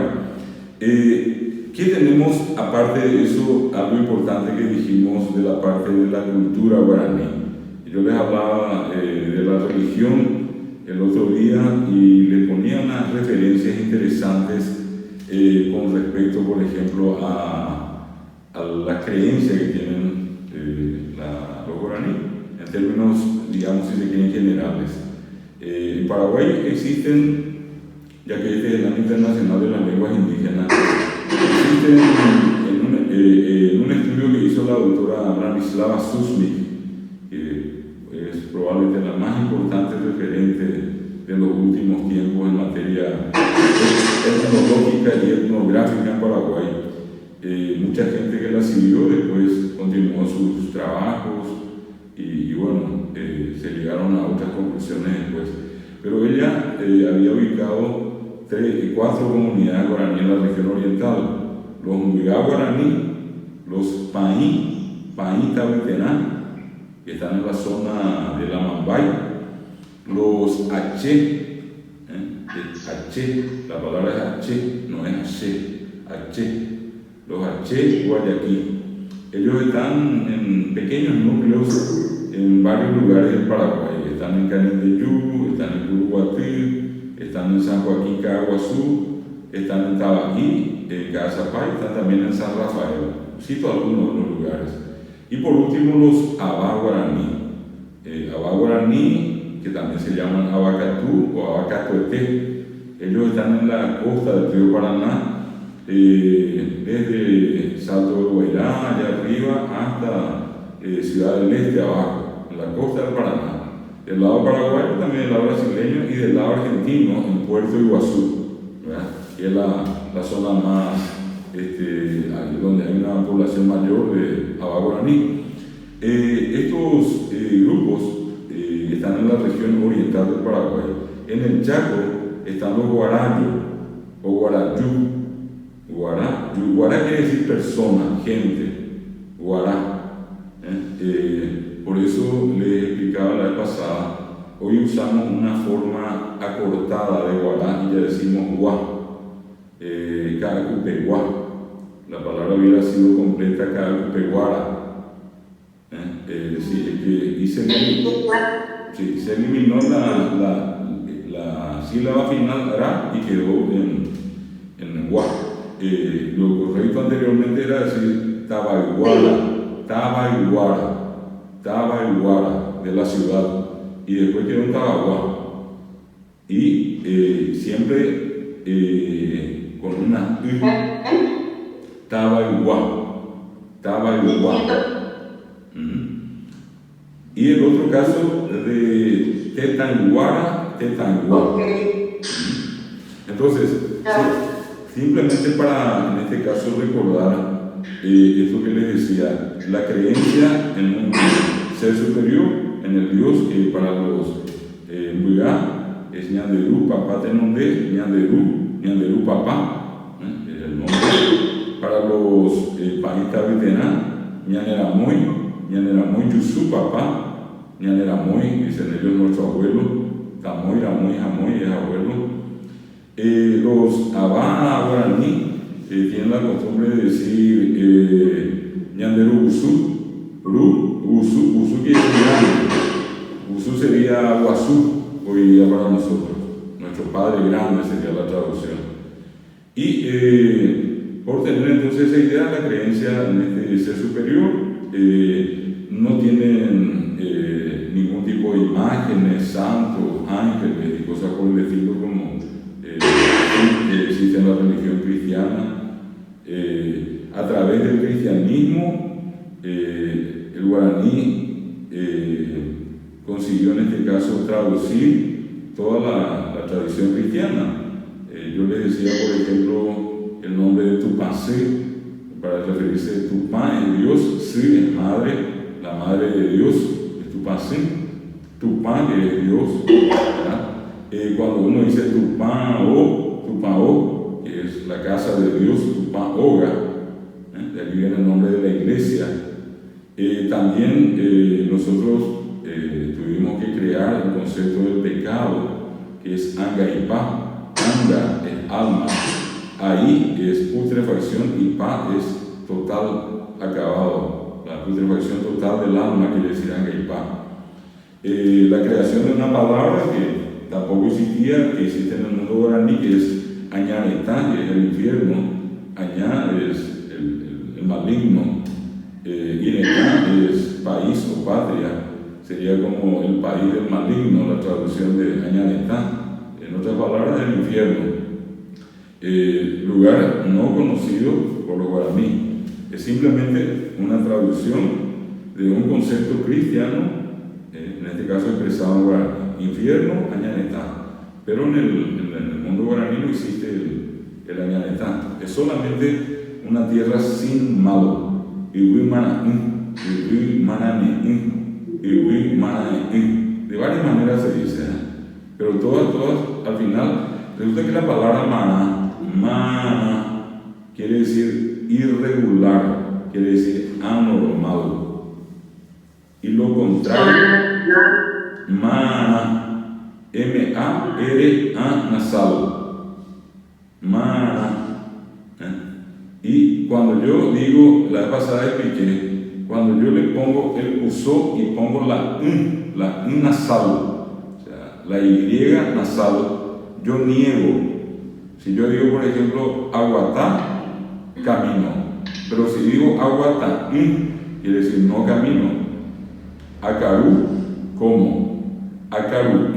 Speaker 1: ¿Qué tenemos aparte de eso? Algo importante que dijimos de la parte de la cultura guaraní. Yo les hablaba de la religión el otro día y les ponía unas referencias interesantes con respecto, por ejemplo, a la creencia que tienen los guaraní, en términos, digamos, si se quieren, generales. En Paraguay existen, ya que este es el Año Internacional de las Lenguas Indígenas, existen en un estudio que hizo la doctora Branislava Susnik, que es probablemente la más importante referente de los últimos tiempos en materia etnológica y etnográfica en Paraguay. Mucha gente que la siguió después continuó sus trabajos y bueno, se llegaron a otras conclusiones después. Pero ella había ubicado 4 comunidades guaraní en la región oriental: los Mbigá guaraní, los Paí Tabetená, que están en la zona de la Mambay, los Aché, la palabra es Aché, no es Aché, los Aché Guayaquil. Ellos están en pequeños núcleos en varios lugares del Paraguay. Están en Canindeyú, están en Curuguatí, están en San Joaquín Caguazú, están en Tabaquí, en Cazapay, están también en San Rafael. Cito algunos de los lugares. Y por último, los Abá guaraní. Abá guaraní, que también se llaman Abacatú o Abacatueté. Ellos están en la costa del río Paraná, desde Salto del Guairá, allá arriba, hasta Ciudad del Este, abajo, en la costa del Paraná. Del lado paraguayo, también del lado brasileño, y del lado argentino, en Puerto Iguazú, ¿verdad? Que es la zona más, ahí donde hay una población mayor de Abá guaraní. Estos grupos están en la región oriental del Paraguay. En el Chaco están los guarayos o guarayú. Guará quiere decir persona, gente, guará. Por eso les explicaba la vez pasada, hoy usamos una forma acortada de guará y ya decimos guá, caracupeguá. La palabra hubiera sido completa caracupeguara. Y se eliminó la sílaba final ra y quedó en guá. Lo correcto anteriormente era decir Tabaiguara de la ciudad, y después quedó en Tabaguá, y siempre con una Tabaiguá. Y el otro caso de Tetanguara. Entonces, simplemente para, en este caso, recordar esto que les decía, la creencia en un ser superior, en el Dios, que para los Mbigá es Ñanderú, Papá Tenondé, Ñanderú Papá, es el nombre. Para los Paí Tabetená ñaneramoy yusu papá, ñaneramoy, dicen ellos nuestro abuelo, tamoy, ramoy, jamoy es abuelo. Los abá guaraní tienen la costumbre de decir ñanderu usu, usu quiere decir grande, usu sería guazú hoy día para nosotros, nuestro padre grande sería la traducción. Y por tener entonces esa idea, la creencia en este ser superior, no tienen ningún tipo de imágenes, santos, ángeles y cosas por el estilo como existe en la religión cristiana. A través del cristianismo, el guaraní consiguió en este caso traducir toda la tradición cristiana. Yo les decía, por ejemplo, el nombre de Tupacé, para referirse a Tupá es Dios, sí es madre, la madre de Dios es Tupacé, Tupá que es Dios, ¿verdad? Cuando uno dice Tupao, que es la casa de Dios, Tupaoga, de aquí viene el nombre de la iglesia. También nosotros tuvimos que crear el concepto del pecado, que es Angaipá. Anga es alma, ahí es putrefacción y pa es total acabado, la putrefacción total del alma, quiere decir anga y pa. La creación de una palabra que tampoco existía, que existe en el mundo guaraní, que es Añanetá, que es el infierno, Añá es el maligno, Inetá es país o patria, sería como el país del maligno, la traducción de Añanetá. En otras palabras, el infierno, lugar no conocido por los guaraní. Es simplemente una traducción de un concepto cristiano, en este caso expresado en guaraní, infierno, Añanetá. Pero en el mundo guaraní no existe el Añanetá, es solamente una tierra sin malo. De varias maneras se dice, pero todas, al final, resulta que la palabra mana, quiere decir irregular, quiere decir anormal. Y lo contrario, mana, M-A-R-A nasal, mana. Y cuando yo digo, la vez pasada expliqué, cuando yo le pongo el usó y pongo la nasal, la Y nasal, yo niego. Si yo digo, por ejemplo, aguatá, camino. Pero si digo aguatá, quiere decir no camino. Acarú, como. Acarú,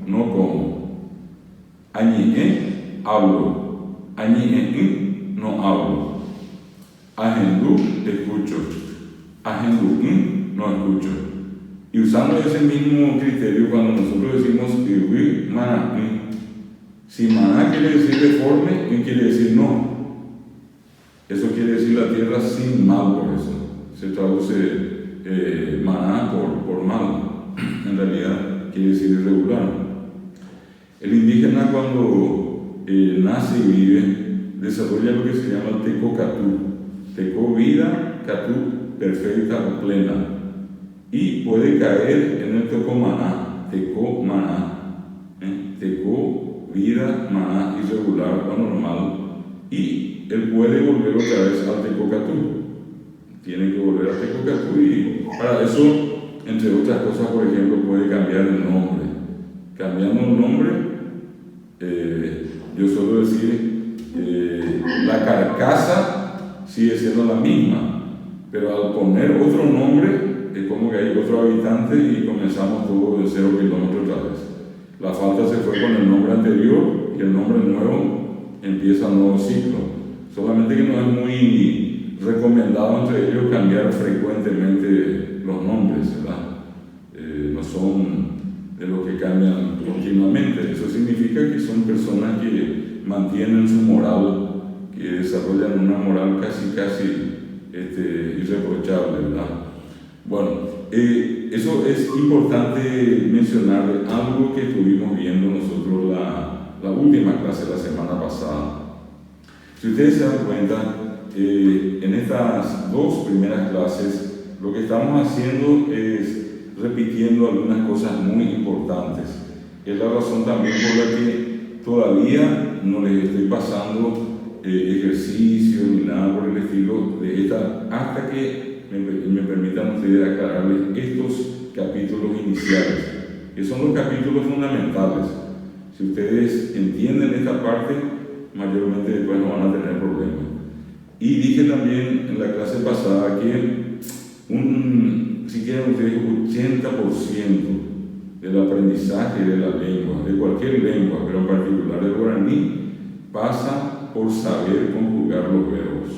Speaker 1: no como. Añié, hablo. Añié, no hablo. Agendú, escucho. Agendú, no escucho. Y usando ese mismo criterio, cuando nosotros decimos maná, si maná quiere decir deforme, quiere decir no. Eso quiere decir la tierra sin mal, por eso. Se traduce maná por mal. En realidad quiere decir irregular. El indígena cuando nace y vive, desarrolla lo que se llama teco catú. Teco vida, catú perfecta o plena. Y puede caer en el teco maná, teco, vida, maná, irregular o normal, y él puede volver otra vez al teco catú. Tiene que volver al teco catú y para eso, entre otras cosas, por ejemplo, puede cambiar el nombre. Cambiando el nombre, yo suelo decir, la carcasa sigue siendo la misma, pero al poner otro nombre, es como que hay otro habitante y comenzamos todo de 0 kilómetros otra vez. La falta se fue con el nombre anterior y el nombre nuevo empieza un nuevo ciclo. Solamente que no es muy recomendado entre ellos cambiar frecuentemente los nombres, ¿verdad? No son de los que cambian continuamente. Eso significa que son personas que mantienen su moral, que desarrollan una moral casi irreprochable, ¿verdad? Bueno, eso es importante mencionar algo que estuvimos viendo nosotros la última clase la semana pasada. Si ustedes se dan cuenta, en estas dos primeras clases lo que estamos haciendo es repitiendo algunas cosas muy importantes. Es la razón también por la que todavía no les estoy pasando ejercicios ni nada por el estilo de esta, hasta que me permitan ustedes aclararles estos capítulos iniciales, que son los capítulos fundamentales. Si ustedes entienden esta parte, mayormente después no van a tener problemas. Y dije también en la clase pasada que si quieren ustedes, 80% del aprendizaje de la lengua, de cualquier lengua, pero en particular del guaraní, pasa por saber conjugar los verbos.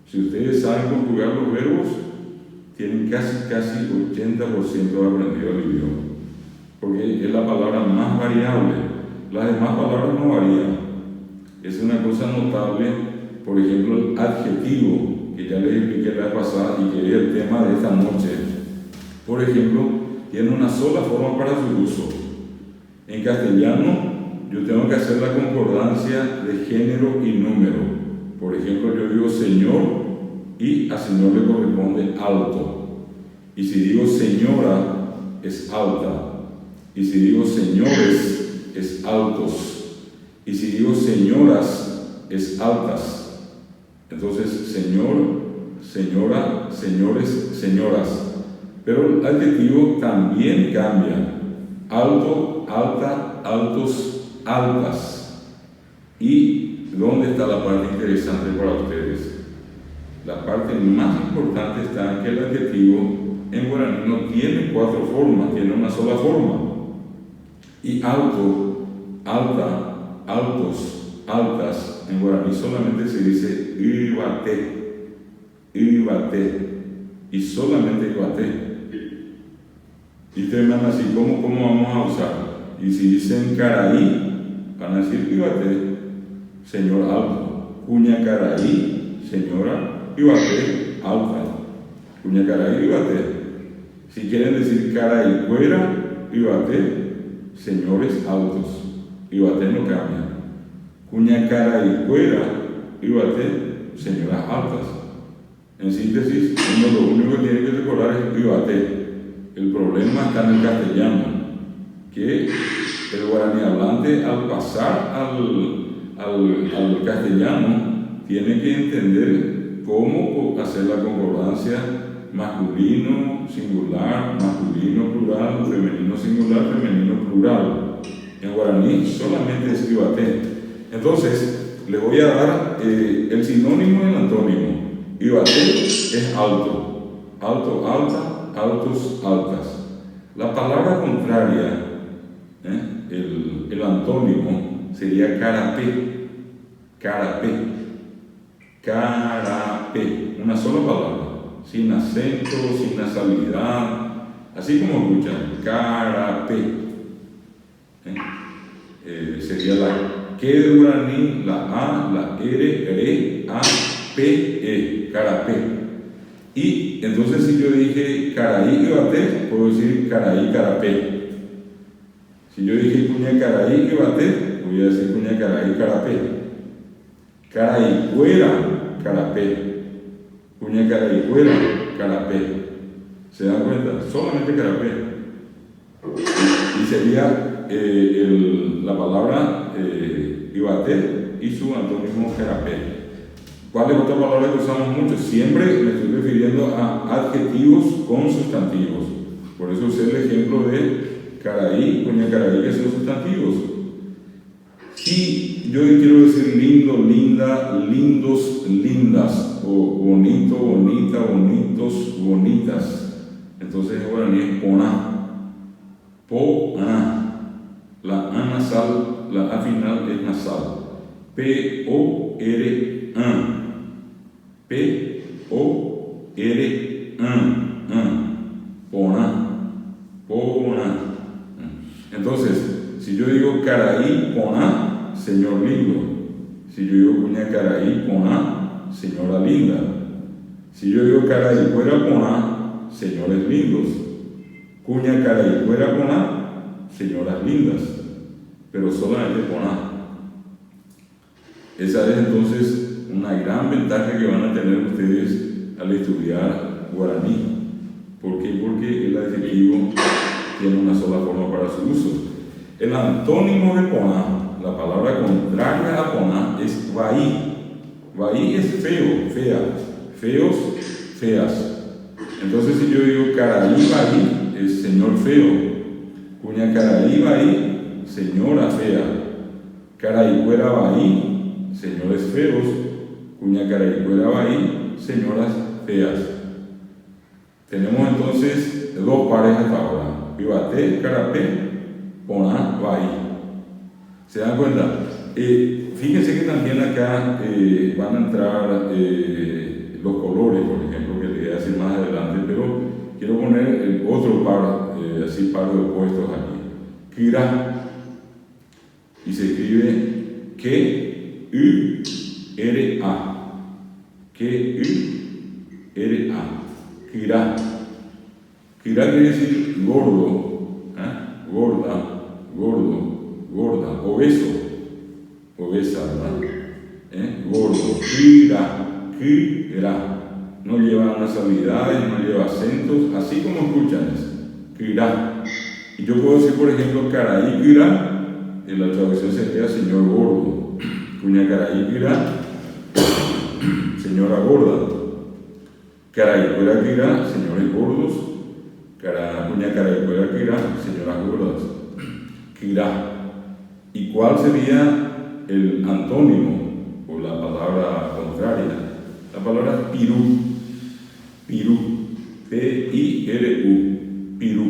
Speaker 1: Si ustedes saben conjugar los verbos, tienen casi 80% aprendido el idioma, porque es la palabra más variable. Las demás palabras no varían. Es una cosa notable, por ejemplo, el adjetivo, que ya les expliqué la vez pasada y que es el tema de esta noche. Por ejemplo, tiene una sola forma para su uso. En castellano, yo tengo que hacer la concordancia de género y número. Por ejemplo, yo digo señor y a señor le corresponde alto. Y si digo señora, es alta. Y si digo señores, es altos. Y si digo señoras, es altas. Entonces, señor, señora, señores, señoras. Pero el adjetivo también cambia. Alto, alta, altos, altas. ¿Y dónde está la parte interesante para ustedes? La parte más importante está en que el adjetivo en guaraní no tiene 4 formas, tiene una sola forma. Y alto, alta, altos, altas, en guaraní solamente se dice ibate, ibate, y solamente ibate. Y ustedes van a decir, ¿cómo vamos a usar? Y si dicen caraí, van a decir ibate, señor alto. Cuña caraí, señora, ibate, alta. Cuña caraí, ibate. Si quieren decir caraí cuera, ibate, señores altos. Ibate no cambia. Cuña caraí cuera, ibate, señoras altas. En síntesis, uno lo único que tiene que recordar es ibate. El problema está en el castellano, que el guaraní hablante al pasar al castellano tiene que entender cómo hacer la concordancia masculino, singular, masculino, plural, femenino, singular, femenino, plural. En guaraní solamente es ibate. Entonces, le voy a dar el sinónimo y el antónimo. Ibate es alto, alto, alta, altos, altas. La palabra contraria, el antónimo, sería carapé, carapé, carapé, una sola palabra, sin acento, sin nasalidad, así como escuchan, carapé. Sería la que de guaraní, la A, la R, A, P, E, carapé. Y entonces si yo dije caraí ibate, puedo decir caraí carapé. Si yo dije cuña caraí ibate, voy a decir cuña caraí carapé. Caraí cuera, carapé. Cuña caraí cuera, carapé. ¿Se dan cuenta? Solamente carapé. Y sería la palabra ibate y su antónimo carapé. ¿Cuál es otra palabra que usamos mucho? Siempre me estoy refiriendo a adjetivos con sustantivos. Por eso usé el ejemplo de caraí, cuña caraí, que son sustantivos. Si yo quiero decir lindo, linda, lindos, lindas, o bonito, bonita, bonitos, bonitas, entonces en guaraní es poná, poná. La A nasal, la A final es nasal. P-O-R-A. P-O-R-A. Poná, poná. Entonces, si yo digo caraí, poná, señor lindo. Si yo digo cuña caraí, poná, señora linda. Si yo digo caraí, fuera poná, señores lindos. Cuña caraí, fuera poná, señoras lindas. Pero solamente poná. Esa es entonces una gran ventaja que van a tener ustedes al estudiar guaraní. ¿Por qué? Porque el adjetivo tiene una sola forma para su uso. El antónimo de poná, la palabra contraria a poná, es vaí. Vaí es feo, fea, feos, feas. Entonces si yo digo caraí vaí, es señor feo. Cuña caraí vaí, señora fea. Caraicuera vaí, señores feos. Cuña caraicuera vaí, señoras feas. Tenemos entonces dos pares hasta ahora. Vivaté, carapé, poná, vaí. ¿Se dan cuenta? Fíjense que también acá van a entrar los colores, por ejemplo, que les voy a decir más adelante, pero quiero poner otro par, así par de opuestos aquí. Kira, y se escribe K-U-R-A. K-U-R-A. Kira. Kira quiere decir gordo, gorda, gordo, gorda, obeso, obesa, ¿verdad? Gordo, kira, no lleva nasalidades, no lleva acentos, así como escuchan, kira. Y yo puedo decir, por ejemplo, caraí kira, en la traducción sería señor gordo, cuña caraí kira, señora gorda, caraicuera kira, señores gordos, cuña caraicuera kira, señoras gordas, kira. ¿Y cuál sería el antónimo o la palabra contraria? La palabra pirú, pirú, P-I-R-U, pirú,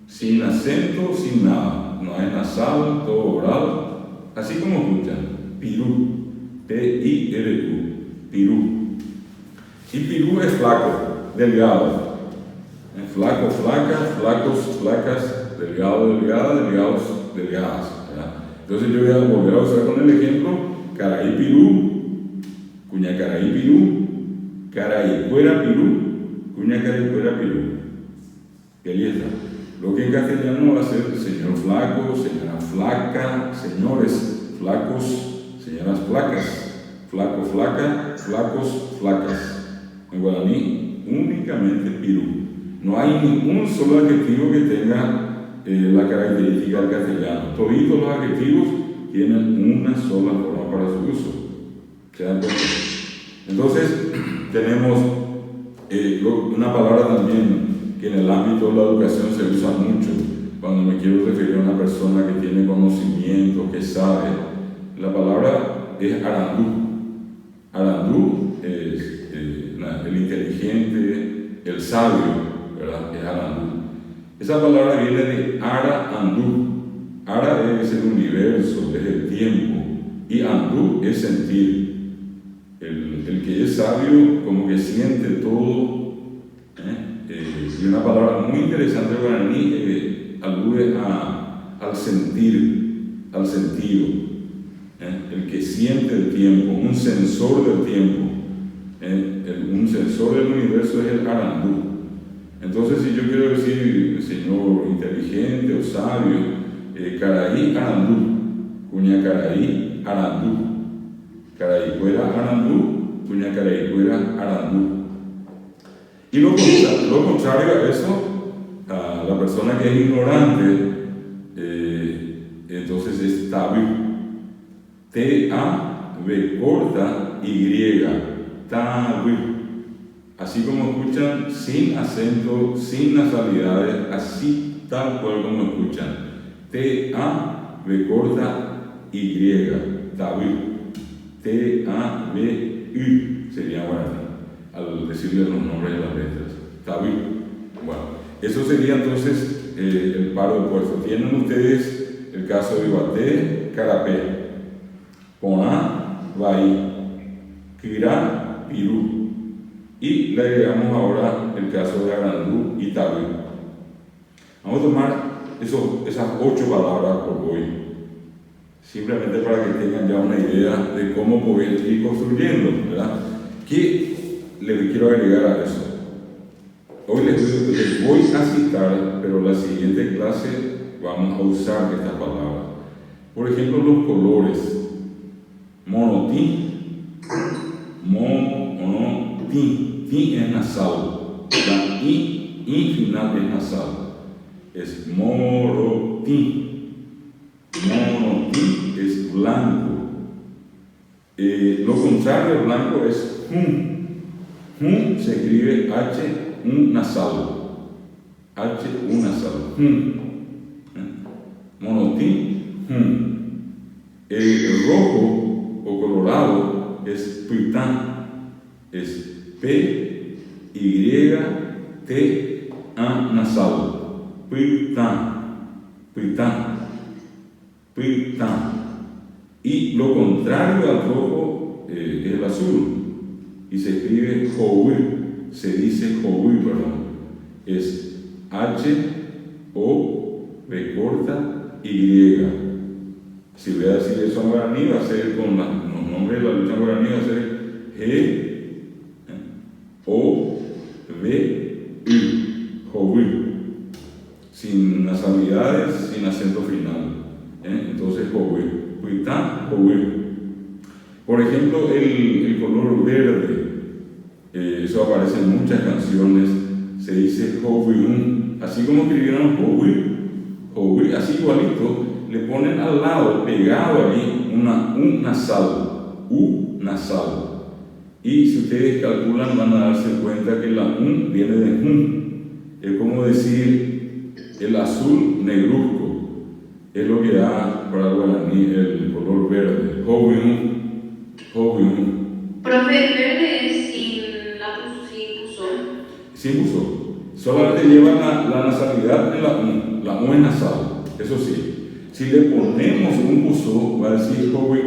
Speaker 1: sin acento, sin nada, no es nasal, todo oral, así como escuchan, pirú, P-I-R-U, pirú. Y pirú es flaco, delgado, flaco, flaca, flacos, flacas, delgado, delgada, delgados, delgadas. Entonces yo voy a volver a usar con el ejemplo caraí pirú, cuña caraí pirú, caraicuera pirú, cuña caraicuera pirú. Y ahí está. Lo que en castellano va a ser señor flaco, señora flaca, señores flacos, señoras flacas, flaco, flaca, flacos, flacas. En guaraní únicamente pirú. No hay ningún solo adjetivo que tenga la característica del castellano. Todos los adjetivos tienen una sola forma para su uso. ¿Se dan cuenta? Entonces, tenemos una palabra también que en el ámbito de la educación se usa mucho cuando me quiero referir a una persona que tiene conocimiento, que sabe. La palabra es arandú. Arandú es el inteligente, el sabio, ¿verdad? Es arandú. Esa palabra viene de ara andú. Ara es el universo, es el tiempo, y andú es sentir. El que es sabio como que siente todo. Y una palabra muy interesante para mí alude al sentir, al sentido. El que siente el tiempo, un sensor del tiempo. Un sensor del universo es el arandú. Entonces, si yo quiero decir señor inteligente o sabio, caraí arandú, cuña caraí arandú, caraicuera arandú, cuña caraicuera arandú. Y lo contrario a eso, a la persona que es ignorante, entonces es tabiú, T-A-B corta Y, tabiú. Así como escuchan, sin acento, sin nasalidades, así tal cual como escuchan. T-A-B corta Y, tabiú. T-A-B-U sería guaraní, al decirle los nombres de las letras. Tabiú. Bueno, eso sería entonces el paro opuesto. Tienen ustedes el caso de Ibaté, carapé, poná, vaí, quirá, pirú. Y le agregamos ahora el caso de arandú y tabiú. Vamos a tomar esas 8 palabras por hoy, simplemente para que tengan ya una idea de cómo poder ir construyendo, ¿verdad? ¿Qué le quiero agregar a eso? Hoy les voy a citar, pero en la siguiente clase vamos a usar estas palabras. Por ejemplo, los colores. Monotí, ti, ti es nasal, la i final es nasal, es moroti, monoti es blanco, lo contrario de blanco es hum se escribe h un nasal, h un nasal, monoti, el rojo o colorado es putain, es P, Y, T, A nasal. Putain, putain, putain. Y lo contrario al rojo es el azul. Y se escribe joui, se dice joui, perdón. Es H, O, B corta, Y. Si voy a decir eso en guaraní, va a ser con los nombres de la lucha en guaraní, va a ser G, O, V, U, joui, sin nasalidades, sin acento final. Entonces, joui, putain, joui. Por ejemplo, el color verde, eso aparece en muchas canciones, se dice joui, así como escribieron joui, así igualito, le ponen al lado, pegado ahí, un nasal, U nasal. Y si ustedes calculan van a darse cuenta que la viene de es como decir el azul negruzco, es lo que da para el guaraní el color verde, joui.
Speaker 4: Profe, el verde es sin pusón.
Speaker 1: Sin puso, solamente lleva la nasalidad en la U es nasal, eso sí. Si le ponemos un puso, va a decir joui,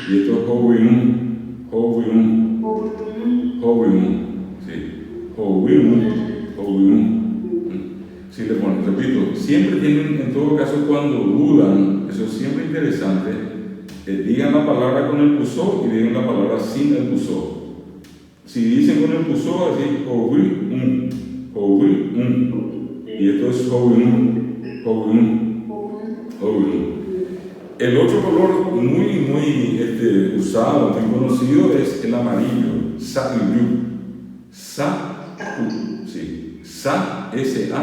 Speaker 1: y esto es joui, si le ponen, repito, siempre tienen, en todo caso, cuando dudan, eso es siempre interesante, digan la palabra con el pusó y digan la palabra sin el pusó. Si dicen con el pusó, así, joui, y esto es joui. El otro color muy usado, muy conocido es el amarillo, S-A,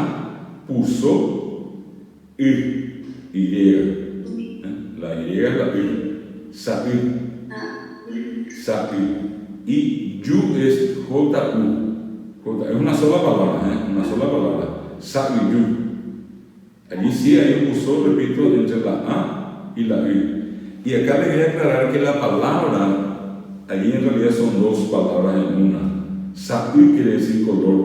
Speaker 1: puso, Y. La Y es la Y. Y yu es J-U. Es una sola palabra, Sa-yu. Allí sí hay un uso, repito, entre la A y la U. Y acá le voy a aclarar que la palabra, allí en realidad son dos palabras en una. Sa-u quiere decir color.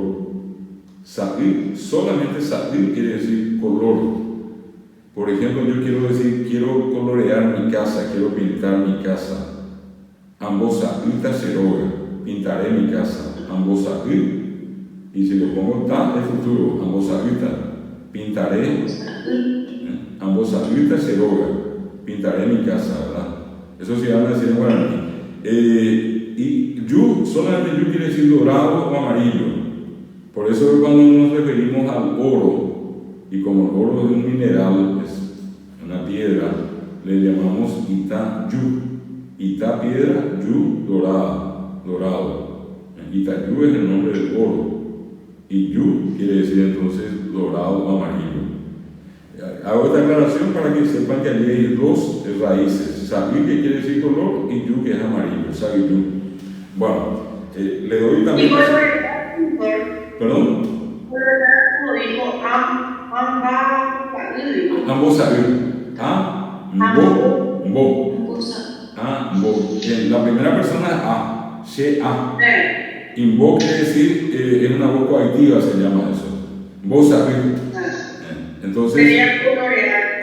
Speaker 1: Sa-u, solamente sa-u quiere decir color. Por ejemplo, yo quiero decir, quiero colorear mi casa, quiero pintar mi casa. Ambosa-uta seroga, pintaré mi casa. Ambosa-u, y si le pongo ta, es futuro. Ambosa-uta. Pintaré, ambosa-uta seroga, pintaré mi casa, ¿verdad? Eso se llama decir en guaraní. Y yu, solamente yu quiere decir dorado o amarillo. Por eso cuando nos referimos al oro, y como el oro es un mineral, es una piedra, le llamamos ita-yu. Ita piedra, yu dorado. Ita-yu es el nombre del oro. Y yu quiere decir entonces dorado o amarillo. Hago esta aclaración para que sepan que allí hay dos raíces. Sabi, que quiere decir color, y yu, que es amarillo. Sabi, yu. Bueno, le doy también.
Speaker 3: ¿Y colorear?
Speaker 1: ¿Perdón?
Speaker 3: Colorear, como dijo,
Speaker 1: Ambos sabi. La primera persona es a. She a. Imbo quiere decir, es una voz coactiva, se llama eso. Vos sabés. Entonces,
Speaker 3: sería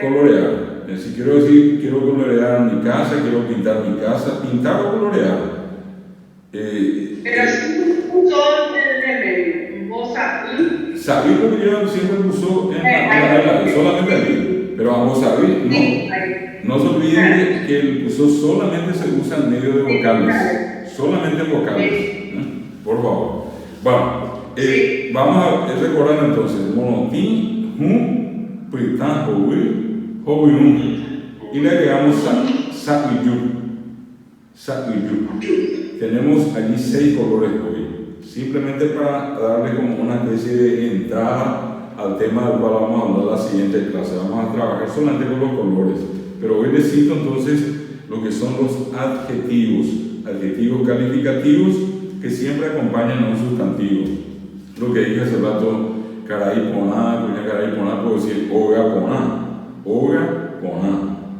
Speaker 1: colorear. Si quiero decir, quiero colorear mi casa, quiero pintar mi casa, pintar o colorear.
Speaker 3: Pero si puso de medio, vos sabés.
Speaker 1: Sabés lo que yo siempre puso solamente allí. Pero a vos sabés, no. No se olviden que el puso solamente se usa en medio de vocales. Solamente vocales. Por favor. Bueno, vamos a recordar entonces. Monoti, putain, joui, y le agregamos sa y yu. tenemos allí 6 colores hoy, simplemente para darle como una especie de entrada al tema del cual vamos a hablar en la siguiente clase. Vamos a trabajar solamente con los colores, pero hoy les cito entonces lo que son los adjetivos calificativos que siempre acompañan a un sustantivo. Lo que dije hace rato, caray poná, cuña caray poná, puedo decir oga poná,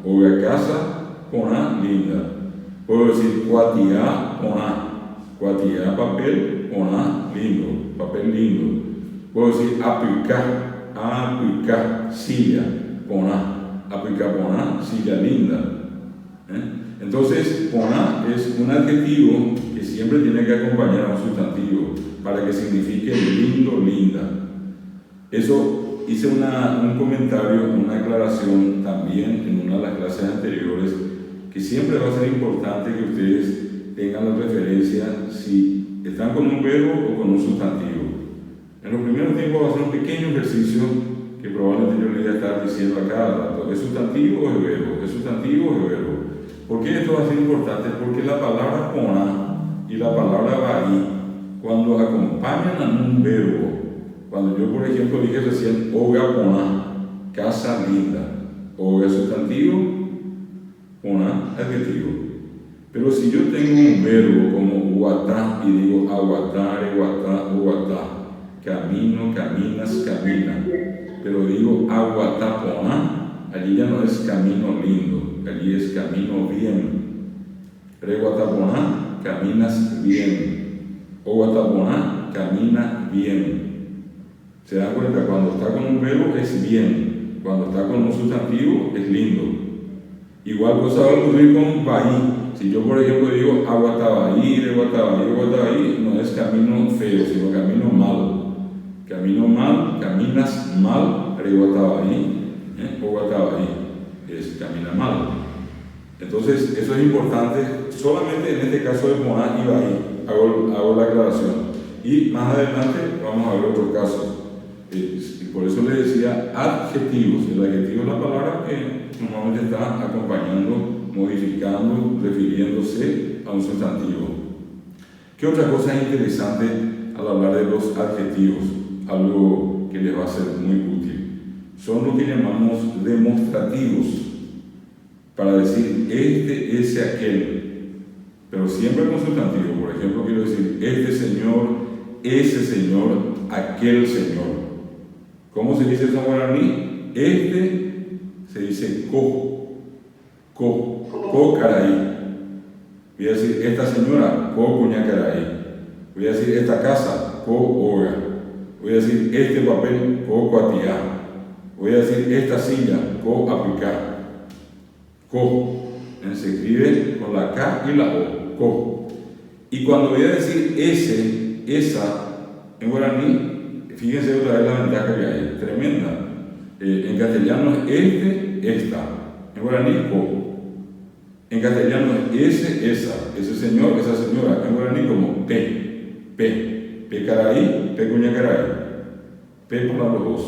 Speaker 1: oga casa poná linda. Puedo decir cuatiá poná, papel poná lindo, papel lindo. Puedo decir apicar, silla poná, silla linda. Entonces, poná es un adjetivo que siempre tiene que acompañar a un sustantivo para que signifique lindo, linda. Eso hice un comentario, una aclaración también en una de las clases anteriores, que siempre va a ser importante que ustedes tengan la referencia si están con un verbo o con un sustantivo. En los primeros tiempos va a ser un pequeño ejercicio que probablemente yo le voy a estar diciendo a cada rato: ¿es sustantivo o es verbo? ¿Es sustantivo o es verbo? ¿Por qué esto va a ser importante? Porque la palabra poná y la palabra bahí, cuando acompañan a un verbo, cuando yo por ejemplo dije recién oga poná, casa linda, oga sustantivo, poná adjetivo. Pero si yo tengo un verbo como guatá y digo aguatare, guatá, camino, caminas, camina, pero digo aguatá poná, allí ya no es camino lindo, allí es camino bien. Reguataponá, caminas bien. Oguataponá, camina bien. Se dan cuenta, cuando está con un verbo es bien, cuando está con un sustantivo es lindo. Igual cosa va a ocurrir con bahí. Si yo por ejemplo digo aguatabaí, reguatabaí, no es camino feo, sino camino mal. Camino mal, caminas mal, reguatabaí, oguatabaí, es camina mal. Entonces, eso es importante, solamente en este caso de poná y bahí, hago la aclaración. Y más adelante vamos a ver otros casos. Y por eso les decía adjetivos. El adjetivo es la palabra que normalmente está acompañando, modificando, refiriéndose a un sustantivo. ¿Qué otra cosa es interesante al hablar de los adjetivos? Algo que les va a ser muy útil. Son lo que llamamos demostrativos, para decir este, ese, aquel, pero siempre con sustantivo. Por ejemplo, quiero decir este señor, ese señor, aquel señor. ¿Cómo se dice eso en guaraní? Este se dice caray. Voy a decir esta señora, caray. Voy a decir esta casa, oga. Voy a decir este papel, cuatiá. Voy a decir esta silla, apicar. Se escribe con la K y la O, Y cuando voy a decir ese, esa, en guaraní, fíjense otra vez la ventaja que hay, tremenda. En castellano es esta. En guaraní, En castellano es ese señor, esa señora. En guaraní como P caray, P cuña caray. P por los dos.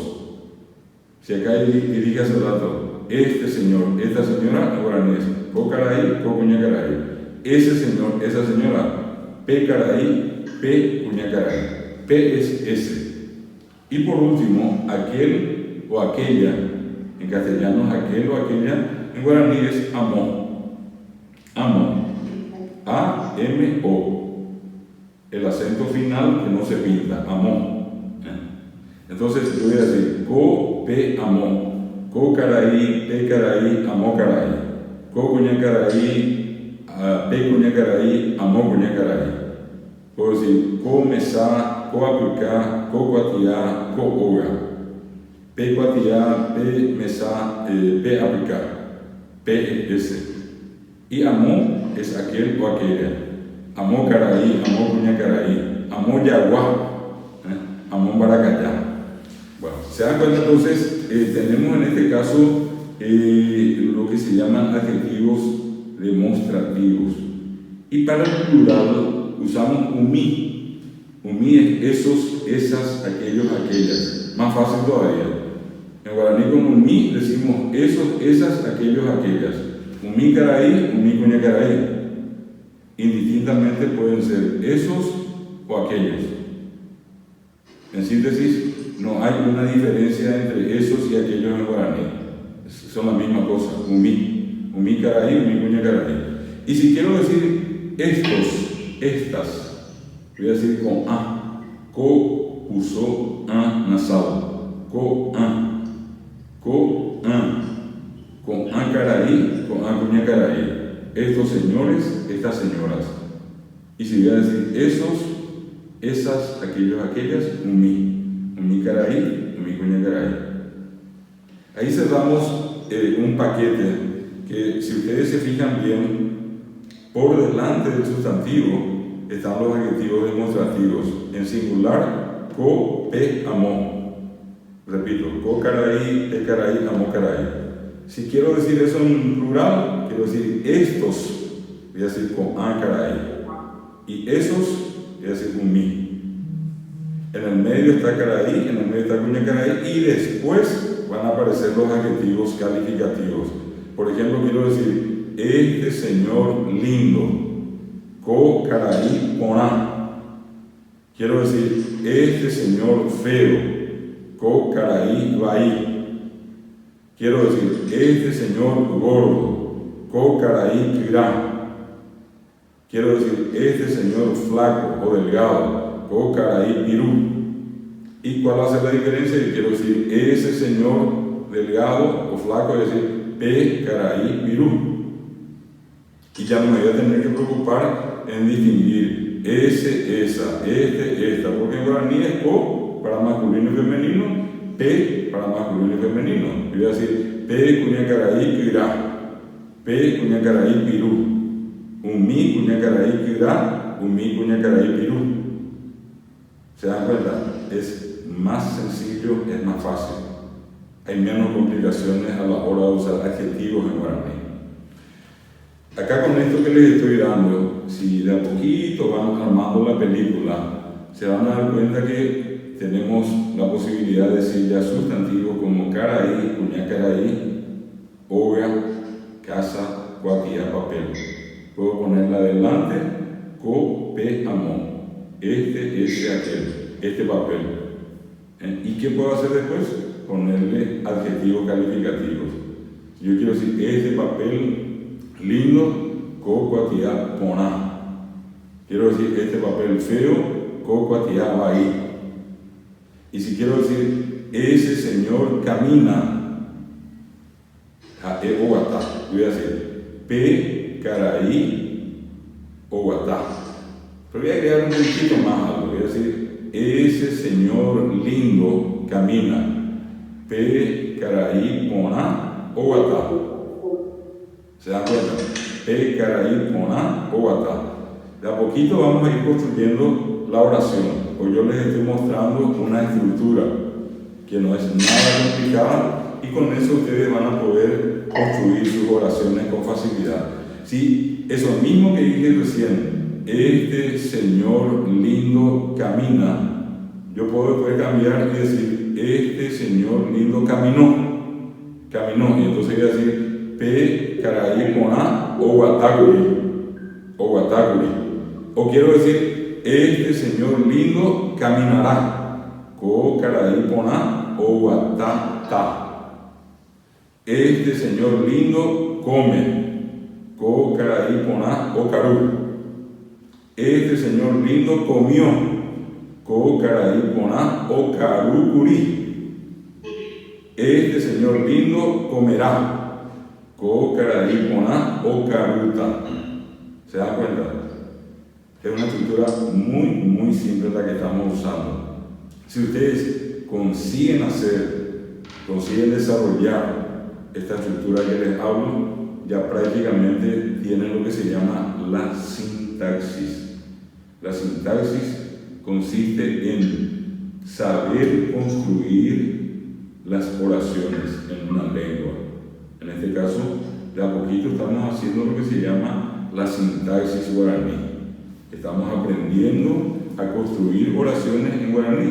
Speaker 1: Si acá dije hace rato, este señor, esta señora, en guaraní es caray, cuña caray. Ese señor, esa señora, P caray, P cuña caray. P es ese. Y por último, aquel o aquella, en castellano aquel o aquella, en guaraní es amó. A-M-O. El acento final que no se pinta, amó. Entonces yo voy a decir P amó, caray, P caray, amó caray, cuña caray, P cuña caray, amó cuña caray. Puedo decir mesá, aplicá, cuatiá, oga. P cuatiá, P mesá, P aplicar. P es ese. Y amó es aquel o aquella. Amó caray, amó cuña caray, amó yaguá, amó baracayá. Bueno, se dan cuenta entonces, tenemos en este caso lo que se llaman adjetivos demostrativos. Y para el plural usamos umí. Umí es esos, esas, aquellos, aquellas. Más fácil todavía. En guaraní con umí decimos esos, esas, aquellos, aquellas. Umí caray, umí cuña caray. indistintamente pueden ser esos o aquellos. En síntesis, no hay una diferencia entre esos y aquellos en guaraní. Son la misma cosa, umi caraí, umi cuña caraí. Y si quiero decir estos, estas, voy a decir con a, co, uso, a, nasal, con a caraí, con a cuña caraí, estos señores, estas señoras. Y si voy a decir esos, esas, aquellos, aquellas, umi caraí, umi cuña caraí. Ahí cerramos un paquete que, si ustedes se fijan bien, por delante del sustantivo están los adjetivos demostrativos en singular, co, pe, amo. Repito, co caraí, pe caraí, amo caraí. Si quiero decir eso en plural, quiero decir estos, voy a decir con a caraí, y esos voy a decir con mi. En el medio está caraí, en el medio está cuña caraí, y después van a aparecer los adjetivos calificativos. Por ejemplo, quiero decir este señor lindo, co caraí poná. Quiero decir este señor feo, co caraí baí. Quiero decir este señor gordo, co caraí pirá. Quiero decir este señor flaco o delgado, co caraí pirú. ¿Y cuál va a ser la diferencia? Yo quiero decir ese señor delgado o flaco, es decir pe caraí pirú. Y ya no me voy a tener que preocupar en distinguir ese, esa, esta, porque en guaraní es co para masculino y femenino, pe para masculino y femenino. Yo voy a decir pe cuña caraí pirá, pe cuña caraí pirú, umi cuña caraí pirá, umi cuña caraí pirú. ¿Se dan cuenta? Es más sencillo, es más fácil. Hay menos complicaciones a la hora de usar adjetivos en guaraní. Acá con esto que les estoy dando, si de a poquito vamos armando la película, se van a dar cuenta que tenemos la posibilidad de decir ya sustantivos como caraí, cuña caraí, hoga, casa, cuatía, papel. Puedo ponerla adelante, co, pe, amo, este, ese, aquel, este papel. ¿Y qué puedo hacer después? Ponerle adjetivos calificativos. Yo quiero decir este papel lindo, co cuatía poná. Quiero decir este papel feo, co cuatía baí. Y si quiero decir ese señor camina, ogatá. Voy a decir pe caraí ogatá. Pero voy a agregar un poquito más algo. Voy a decir ese señor lindo camina, pe caraí poná ogatá. ¿Se dan cuenta? Pe caraí poná ogatá. De a poquito vamos a ir construyendo la oración. Hoy yo les estoy mostrando una estructura que no es nada complicada, y con eso ustedes van a poder construir sus oraciones con facilidad. Sí, eso mismo que dije recién, este señor lindo camina, yo puedo después cambiar y decir este señor lindo caminó, y entonces voy a decir pe caraí poná ogatacuri, o quiero decir este señor lindo caminará, co caraí poná ogatata. Este señor lindo come, co caraí poná ocaru. Este señor lindo comió, co caraí poná ocarucuri. Este señor lindo comerá, co caraí poná ocaruta. ¿Se dan cuenta? Es una estructura muy simple la que estamos usando. Si ustedes consiguen desarrollar esta estructura que les hablo, ya prácticamente tienen lo que se llama la sintaxis. La sintaxis consiste en saber construir las oraciones en una lengua. En este caso, de a poquito estamos haciendo lo que se llama la sintaxis guaraní. Estamos aprendiendo a construir oraciones en guaraní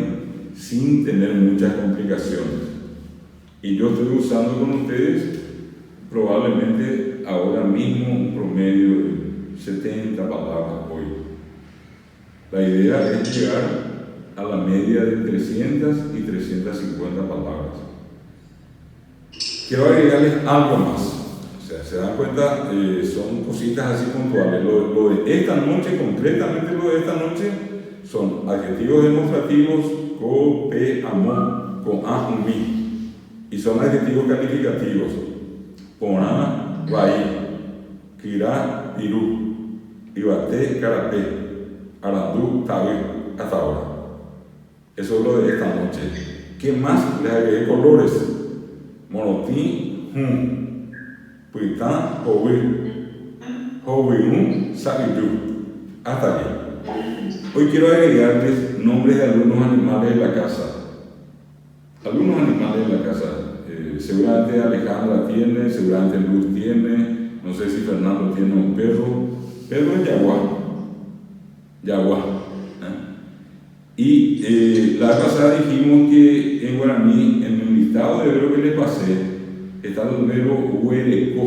Speaker 1: sin tener muchas complicaciones. Y yo estoy usando con ustedes probablemente ahora mismo un promedio de 70 palabras hoy. La idea es llegar a la media de 300 y 350 palabras. Quiero agregarles algo más. O sea, se dan cuenta, son cositas así puntuales. Lo de esta noche, concretamente lo de esta noche, son adjetivos demostrativos, co, pe, amó, con a, mi. Y son adjetivos calificativos. Porá, raí, kirá, irú, ibate, carapé, arandú, tabí, hasta ahora. Eso es lo de esta noche. ¿Qué más? Les agregué colores. Monotí, puitá, hobi, sabiyú. Hasta aquí. Hoy quiero agregarles nombres de algunos animales de la casa. Algunos animales de la casa. Seguramente Alejandra tiene, seguramente Luz tiene, no sé si Fernando tiene un perro. Perro es yaguá. Y la vez pasada dijimos que en guaraní, en el listado de verbo que les pasé, está el verbo huereco.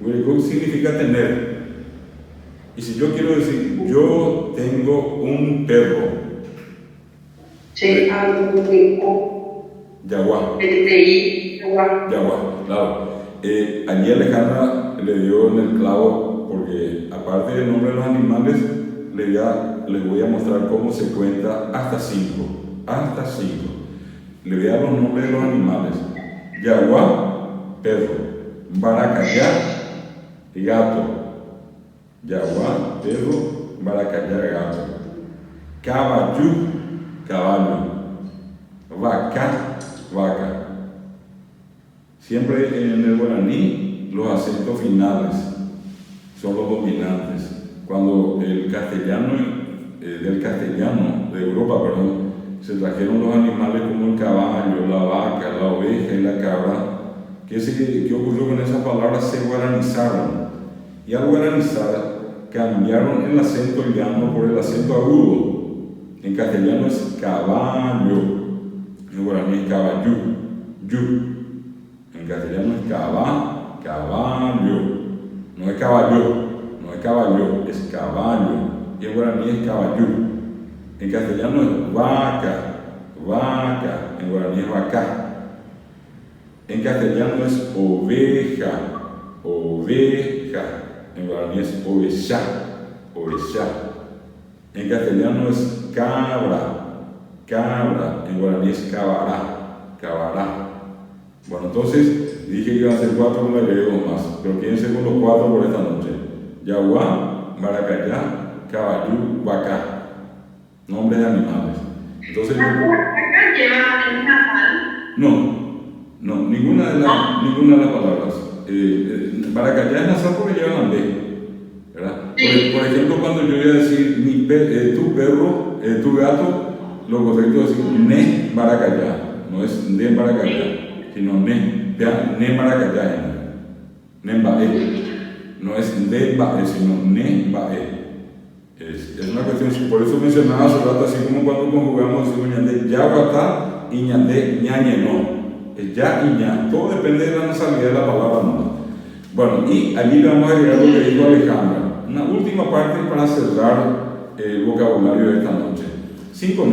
Speaker 1: Huereco significa tener. Y si yo quiero decir, yo tengo un perro.
Speaker 3: Sí, algo rico.
Speaker 1: Yaguá, claro. Allí Alejandra le dio en el clavo, porque aparte del nombre de los animales, les voy a mostrar cómo se cuenta hasta 5. Le voy a dar los nombres de los animales. Yaguá, perro. Baracayá, gato. Yaguá, perro. Baracayá, gato. Caballú, caballo. Vaca, vaca. Siempre en el guaraní los acentos finales son los dominantes. Cuando del castellano de Europa, se trajeron los animales como el caballo, la vaca, la oveja y la cabra, ¿qué ocurrió con esas palabras? Se guaranizaron. Y al guaranizar cambiaron el acento llano por el acento agudo. En castellano es caballo. En guaraní es caballú, yu. En castellano es caballo. No es caballo, es caballo. Y en guaraní es caballú. En castellano es vaca. En guaraní es vaca. En castellano es oveja. En guaraní es oveja. En castellano es cabra. En guaraní es cabará. Bueno, entonces dije que iban a ser 4, no le agregamos más, pero quédense con los 4 por esta noche. Yaguá, baracayá, caballú, vaca. Nombres de animales. Entonces,
Speaker 3: ¿Vaca lleva el natal?
Speaker 1: No, ninguna de las palabras. Baracayá es nasal porque lleva andé, ¿verdad?
Speaker 3: Sí.
Speaker 1: Por ejemplo, cuando yo voy a decir tu perro, tu gato, lo correcto es decir ne baracayá, no es ne baracayá, sino ne baracayá, ne bae, no es de bae, sino ne bae. Es una cuestión, por eso mencionaba hace rato, así como cuando conjugamos decimos ñandé yaguatá y ñandé ñañe no. Es ya y ña, todo depende de la nasalidad de la palabra no. Bueno, y allí le vamos a agregar lo que dijo Alejandra, una última parte para cerrar el vocabulario de esta noche. 5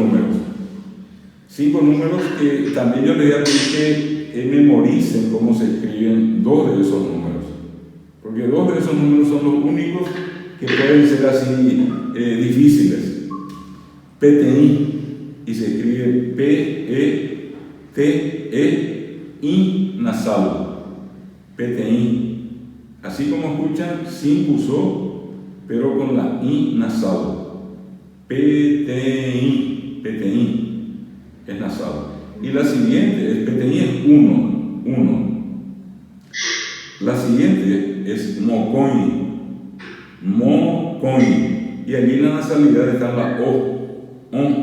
Speaker 1: números que también yo les voy a pedir que memoricen cómo se escriben 2 de esos números, porque 2 de esos números son los únicos que pueden ser así difíciles. PTI, y se escribe P-E-T-E-I nasal. PTI, así como escuchan, sin uso, pero con la I nasal. PTI es nasal. Y la siguiente, PTI es 1. La siguiente es mocoin. Y allí en la nasalidad están las O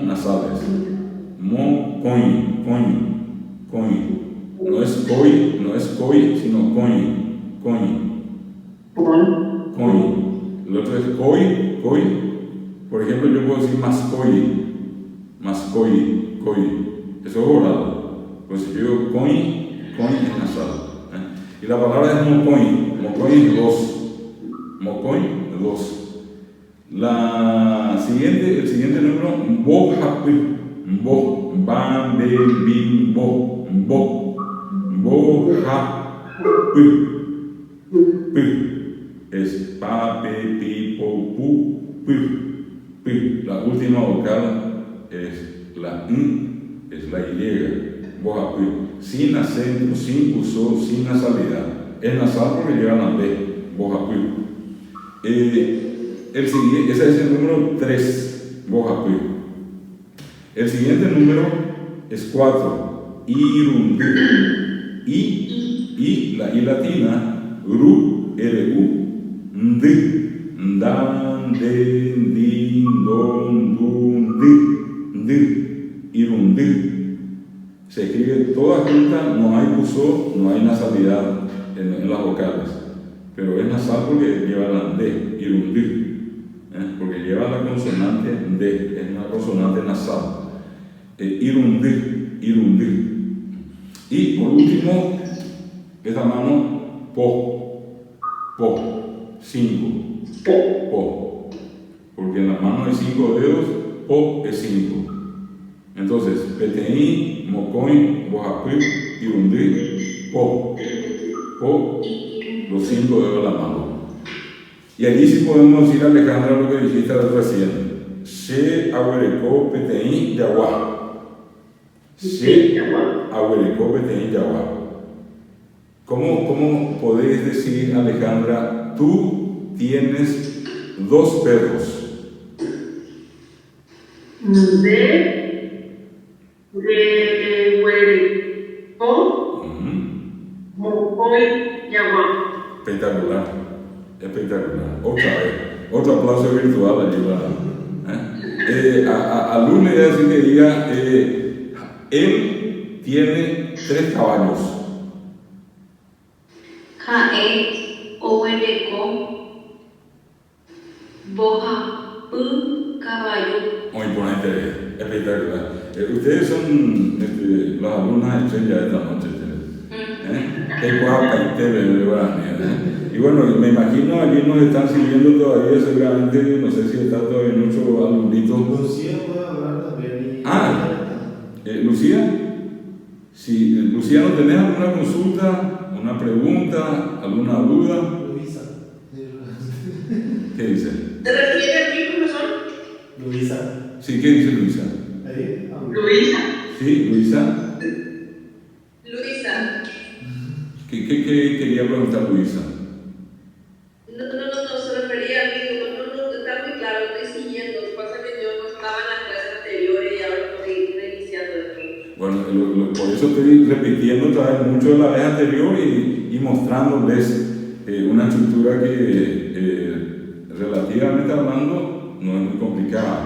Speaker 1: nasales. Mocoin, coin. No es coi, sino coin. El otro es coi. Por ejemplo, yo puedo decir mascoi. Eso es oral. Pues si yo digo coin es nasal. Y la palabra es mocoin es 2. Mocoy, 2. El siguiente número, Bo Hapu, Bo, Ban, Ben, Bin, Bo, Bo Hapu, es Pa, Pe, Pi, Po, Pu, Pu. La última vocal es la N, es la Y, Bo Hapu, sin acento, sin uso, sin nasalidad. Es nasal porque lleva la B, Bo Hapu. Ese es el número 3, Bojapuy. El siguiente número es 4, Irundu. La I latina, Ru, R-U. Ndi, Ndan, Den, Din, Don, Dun, Di, Irundu. Se escribe toda junta, no hay uso, no hay nasalidad en las vocales. Pero es nasal porque lleva la D, Irundu. Porque lleva la consonante D, es una consonante nasal. Irundu. Y por último, esta mano, Po, 5. Po. Porque en la mano hay 5 dedos, Po es 5. Entonces, PTI, Mocoy, Bojapuy, Irundu, Po, los 5 dedos de la mano. Y allí sí podemos decir, Alejandra, lo que dijiste recién. Se aguerecó PTI Yaguá. Se aguerecó PTI Yaguá. ¿Cómo podéis decir, Alejandra, tú tienes 2 perros?
Speaker 3: Huerecó, Mocoy, Yaguá. Espectacular.
Speaker 1: Otra vez. Otro aplauso virtual allí a Luz le voy a decir que diga, él tiene 3 caballos.
Speaker 4: Jae, Oweneko, Boja, caballo.
Speaker 1: Muy imponente, espectacular. Ustedes son las alumnas de ya esta noche. Qué guapa y tele, y bueno, me imagino allí nos están siguiendo todavía, seguramente, no sé si está todavía muchos alumnitos.
Speaker 2: Lucía puede hablar también.
Speaker 1: Lucía, si Lucía, ¿no tenés alguna consulta, una pregunta, alguna duda?
Speaker 2: Luisa.
Speaker 1: ¿Qué dice?
Speaker 3: ¿Te refieres a mí, profesor?
Speaker 2: Luisa.
Speaker 1: Sí, ¿qué dice Luisa?
Speaker 2: Ahí.
Speaker 3: Luisa.
Speaker 1: Sí, Luisa.
Speaker 4: Luisa.
Speaker 1: ¿Qué quería preguntar Luisa?
Speaker 4: No, se refería a mí, no, está muy claro, estoy siguiendo. Lo que pasa es que yo no estaba en las clases anteriores y ahora estoy reiniciando de nuevo.
Speaker 1: Bueno, por eso estoy repitiendo otra vez mucho de la vez anterior y mostrándoles una estructura que relativamente hablando no es muy complicada.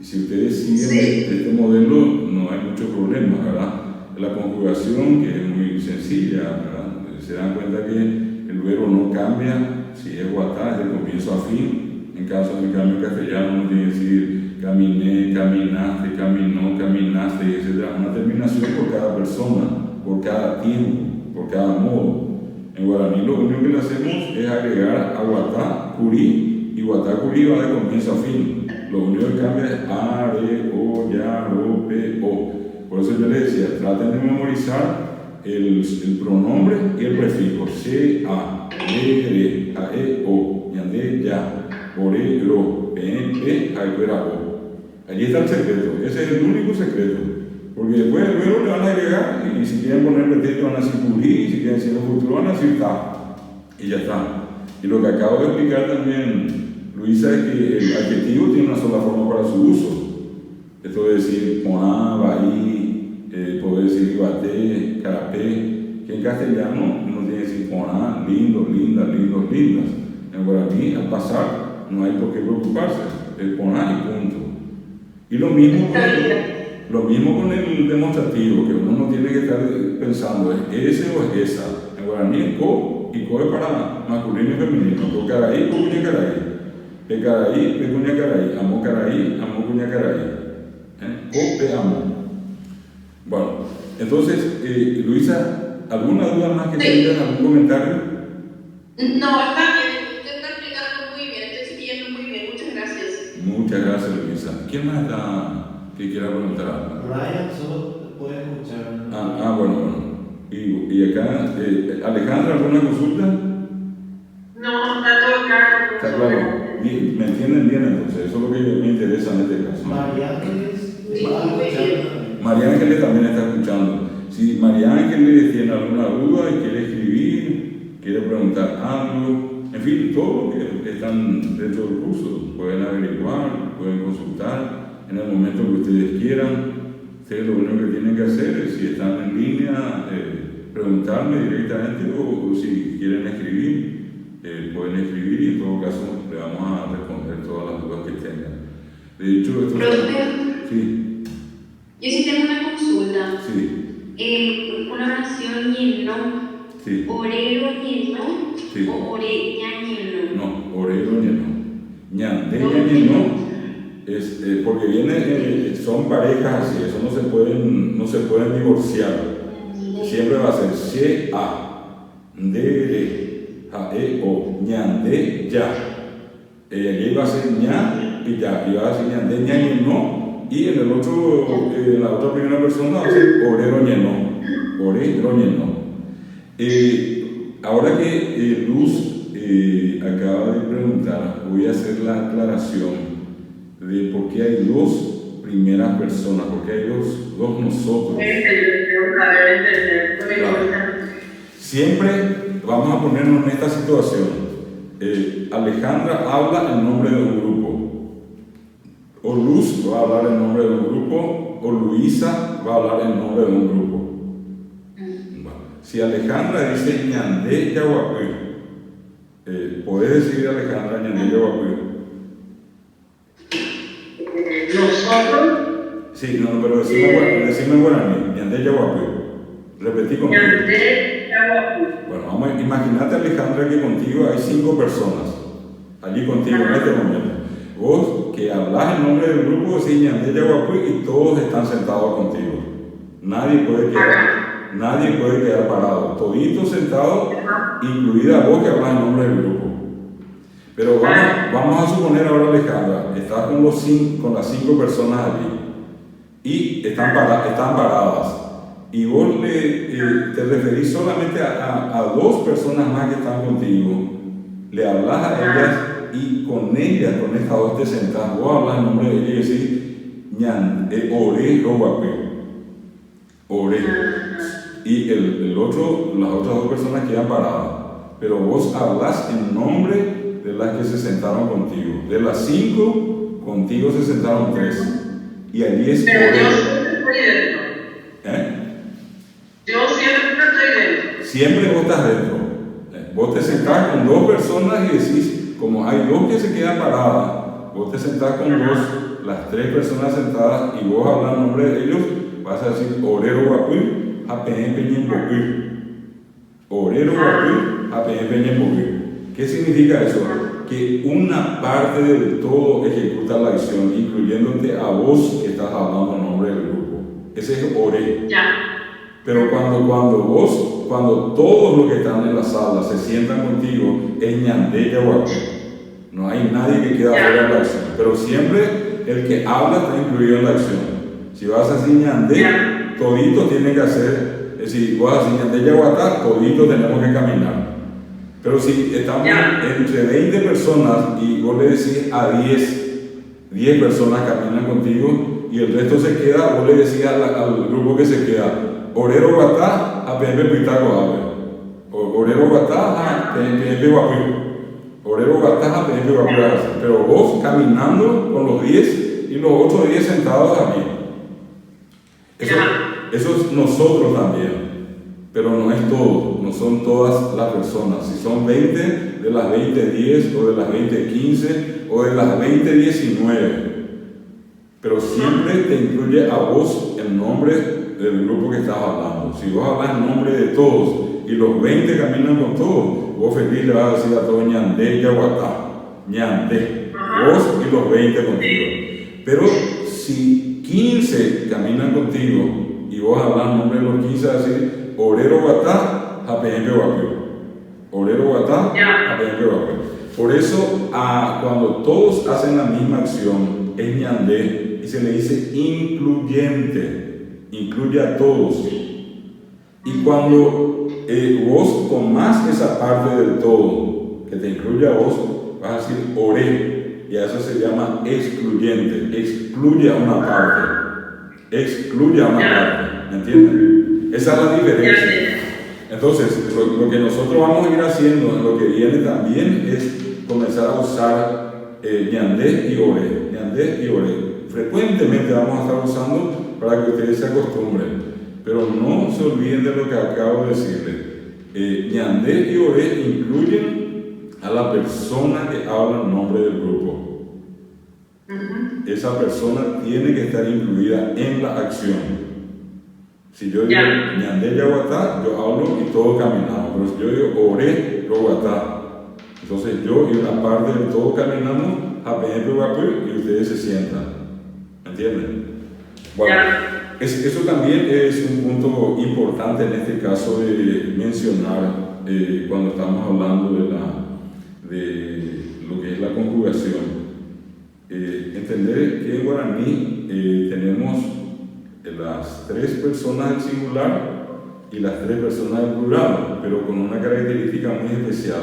Speaker 1: Y si ustedes siguen este modelo no hay mucho problema, ¿verdad? La conjugación, que es muy sencilla, ¿verdad? Se dan cuenta que el verbo no cambia. Si es guatá, es de comienzo a fin. En caso de cambio castellano, uno tiene que decir caminé, caminaste, caminó, caminaste, etc. Una terminación por cada persona, por cada tiempo, por cada modo. En guaraní lo único que le hacemos es agregar a guatá, curí, y guatá, curí va de comienzo a fin. Lo único que cambia es a, re, o, ya, ro, pe, o. Por eso yo les decía, traten de memorizar el pronombre y el prefijo. Se, a, re, a, e, o, yande, ya, ore, ro, pe, pe, a, era, o. Allí está el secreto, ese es el único secreto. Porque después el verbo le van a agregar, y si quieren poner pretérito van a decir curí, si quieren decir en futuro van a decir ta, y ya está. Y lo que acabo de explicar también, Luisa, es que el adjetivo tiene una sola forma para su uso. Esto es decir, poná, baí, poder decir ibate, carapé, que en castellano uno tiene que decir poná, lindo, linda, lindos, lindas. En guaraní, al pasar, no hay por qué preocuparse, es poná y punto. Y lo mismo con el demostrativo, que uno no tiene que estar pensando, ¿es ese o es esa? En guaraní es co, y co es para masculino y femenino, co caraí, co cuña caraí, pe caraí, pe cuña caraí, amo cuña caraí. Co pe amo. Bueno, entonces, Luisa, ¿alguna duda más que tengas, algún comentario?
Speaker 4: No, está bien, usted está
Speaker 1: Muchas gracias, Luisa. ¿Quién más está que quiera preguntar algo?
Speaker 2: Brian solo puede escuchar.
Speaker 1: Bueno. Y acá, Alejandra, ¿alguna consulta?
Speaker 3: No, está todo claro.
Speaker 1: Está claro. Bien, ¿me entienden bien entonces? Eso es lo que me interesa en este caso.
Speaker 2: María Ángeles
Speaker 4: Sí,
Speaker 2: va a
Speaker 4: muy
Speaker 2: escuchar
Speaker 4: bien.
Speaker 2: también.
Speaker 1: María Ángeles también está escuchando. Si María Ángeles tiene alguna duda y quiere escribir, quiere preguntar algo, en fin, todo lo que están dentro del curso, pueden averiguar, pueden consultar en el momento que ustedes quieran. Ustedes lo único que tienen que hacer es, si están en línea, preguntarme directamente o si quieren escribir, pueden escribir y en todo caso le vamos a responder todas las dudas que tengan. De hecho, esto...
Speaker 4: Profe,
Speaker 1: Sí,
Speaker 4: yo sí tengo una consulta.
Speaker 1: sí,
Speaker 4: Una oración lleno,
Speaker 1: sí.
Speaker 4: orero lleno
Speaker 1: Sí.
Speaker 4: o oreña lleno.
Speaker 1: No, orero lleno. Ñandeña lleno es porque viene, son parejas así, eso no se pueden divorciar. Siempre va a ser she a, de re, ja e o, ñande ya. Allí va a ser ña y ya, y va a ser ñandeña lleno, y en el otro, en la otra primera persona va a ser orero lleno. Orero lleno. Ahora que Luz acaba de preguntar, voy a hacer la aclaración de por qué hay dos primeras personas, por qué hay dos nosotros. Claro. Siempre vamos a ponernos en esta situación. Alejandra habla en nombre de un grupo, o Luz va a hablar en nombre de un grupo, o Luisa va a hablar en nombre de un grupo. Si Alejandra dice ñandé yaguapé, ¿podés decir Alejandra ñandé yaguapé?
Speaker 3: Nosotros,
Speaker 1: Sí, no, pero decime en guaraní, ñandé yaguapé. Repetí conmigo.
Speaker 3: ñandé yaguapé.
Speaker 1: Bueno, imagínate, Alejandra, que contigo hay 5 personas allí contigo en este momento. Vos que hablas en nombre del grupo, decís ñandé yaguapé y todos están sentados contigo. Nadie puede quedar parado, toditos sentados, incluida vos que hablas en nombre del grupo. Pero vamos a suponer ahora, Alejandra, estás con las 5 personas allí y están paradas, y vos te referís solamente a 2 personas más que están contigo, le hablas a ellas y con estas 2 te sentás, vos hablas en nombre de ellas y decís oré o guapé, oré. Y las otras 2 personas quedan paradas, pero vos hablas en nombre de las que se sentaron contigo. De las 5, contigo se sentaron 3, y allí es
Speaker 3: Pero
Speaker 1: oré.
Speaker 3: yo siempre estoy dentro. Yo siempre estoy dentro.
Speaker 1: Siempre vos estás dentro. Vos te sentás con 2 personas y decís, como hay 2 que se quedan paradas, vos te sentás con 2, las 3 personas sentadas, y vos hablas en nombre de ellos, vas a decir orero guapú, APM Peñemboquí. Orero guapú, APM Peñemboquí. ¿Qué significa eso? Que una parte del todo ejecuta la acción, incluyéndote a vos que estás hablando en nombre del grupo. Ese es oré.
Speaker 3: Ya.
Speaker 1: Pero cuando todos los que están en la sala se sientan contigo, es ñandé yaguapé. No hay nadie que quede fuera de la acción. Pero siempre el que habla está incluido en la acción. Si vas a decir ñandé, toditos tienen que hacer. Si vos vas a decir ñandé yaguatá, toditos tenemos que caminar. Pero si estamos entre 20 personas y vos le decís a 10 personas caminan contigo y el resto se queda, vos le decís al grupo que se queda, orero guatá, a PMP Pitaco Ave. Orero guatá, a PMP Guapí. Orero guatá, a PMP Guapí. Pero vos caminando con los 10 y los otros 10 sentados aquí. Eso es nosotros también. Pero no es todo, no son todas las personas. Si son 20, de las 20, 10, o de las 20, 15, o de las 20, 19. Pero siempre te incluye a vos en nombre del grupo que estás hablando. Si vos hablas en nombre de todos y los 20 caminan con todos, vos feliz le vas a decir a todos ñandé yaguatá, ñandé, vos y los 20 contigo. Pero si 15 caminan contigo y vos hablas en nombre de los 15, vas a decir orero guatá, APM guapé. Orero guatá, APM guapé. Por eso, cuando todos hacen la misma acción, es ñandé y se le dice incluyente, incluye a todos. Y cuando vos tomás esa parte del todo, que te incluye a vos, vas a decir oré, y a eso se llama excluyente, excluye a una parte, excluye a una parte, ¿me entienden? Esa es la diferencia. Entonces, lo que nosotros vamos a ir haciendo en lo que viene también es comenzar a usar ñandé y oré, ñandé y oré. Frecuentemente vamos a estar usando para que ustedes se acostumbren, pero no se olviden de lo que acabo de decirles. Ñandé y oré incluyen a la persona que habla en nombre del grupo. Esa persona tiene que estar incluida en la acción. Si yo digo ñandé yaguatá, yo hablo y todos caminamos, pero si yo digo oré yaguatá, entonces yo y una parte del todo caminamos y ustedes se sientan, ¿entienden? Bueno, eso también es un punto importante en este caso de mencionar cuando estamos hablando de lo que es la conjugación. Entender que en guaraní tenemos las 3 personas del singular y las 3 personas del plural, pero con una característica muy especial.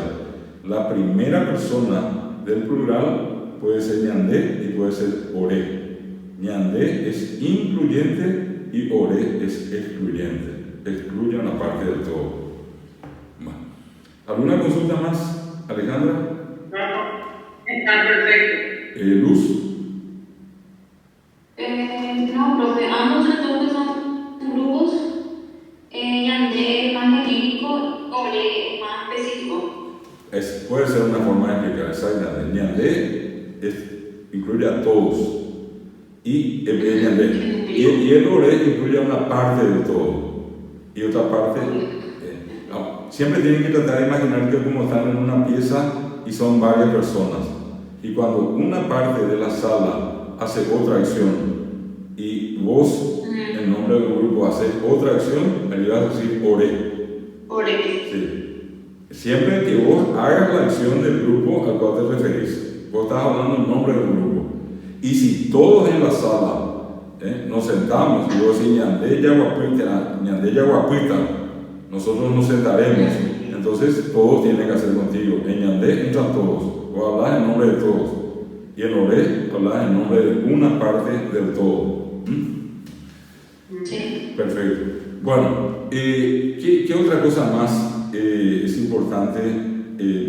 Speaker 1: La primera persona del plural puede ser ñandé y puede ser oré. Ñandé es incluyente y oré es excluyente. Excluye una parte del todo. Bueno. ¿Alguna consulta más, Alejandra?
Speaker 3: No, está perfecto.
Speaker 1: Luz.
Speaker 5: No, profe, ambos entonces son grupos. Ñandé más genérico, oré más específico.
Speaker 1: Puede ser una forma de explicar, exactamente. Ñandé incluye a todos. Y el oré incluye una parte del todo. Y otra parte. Siempre tienen que tratar de imaginar que como están en una pieza y son varias personas. Y cuando una parte de la sala hace otra acción y vos, en nombre del grupo, haces otra acción, ahí vas a decir oré.
Speaker 5: Oré.
Speaker 1: Sí. Siempre que vos hagas la acción del grupo al cual te referís, vos estás hablando en nombre del grupo. Y si todos en la sala nos sentamos y vos decís ñandé yaguapita, nosotros nos sentaremos. Entonces todos tienen que hacer contigo. En ñandé entran todos. Vos hablas en nombre de todos. Y en oré hablas en nombre de una parte del todo.
Speaker 5: Sí.
Speaker 1: Perfecto. Bueno, ¿qué otra cosa más es importante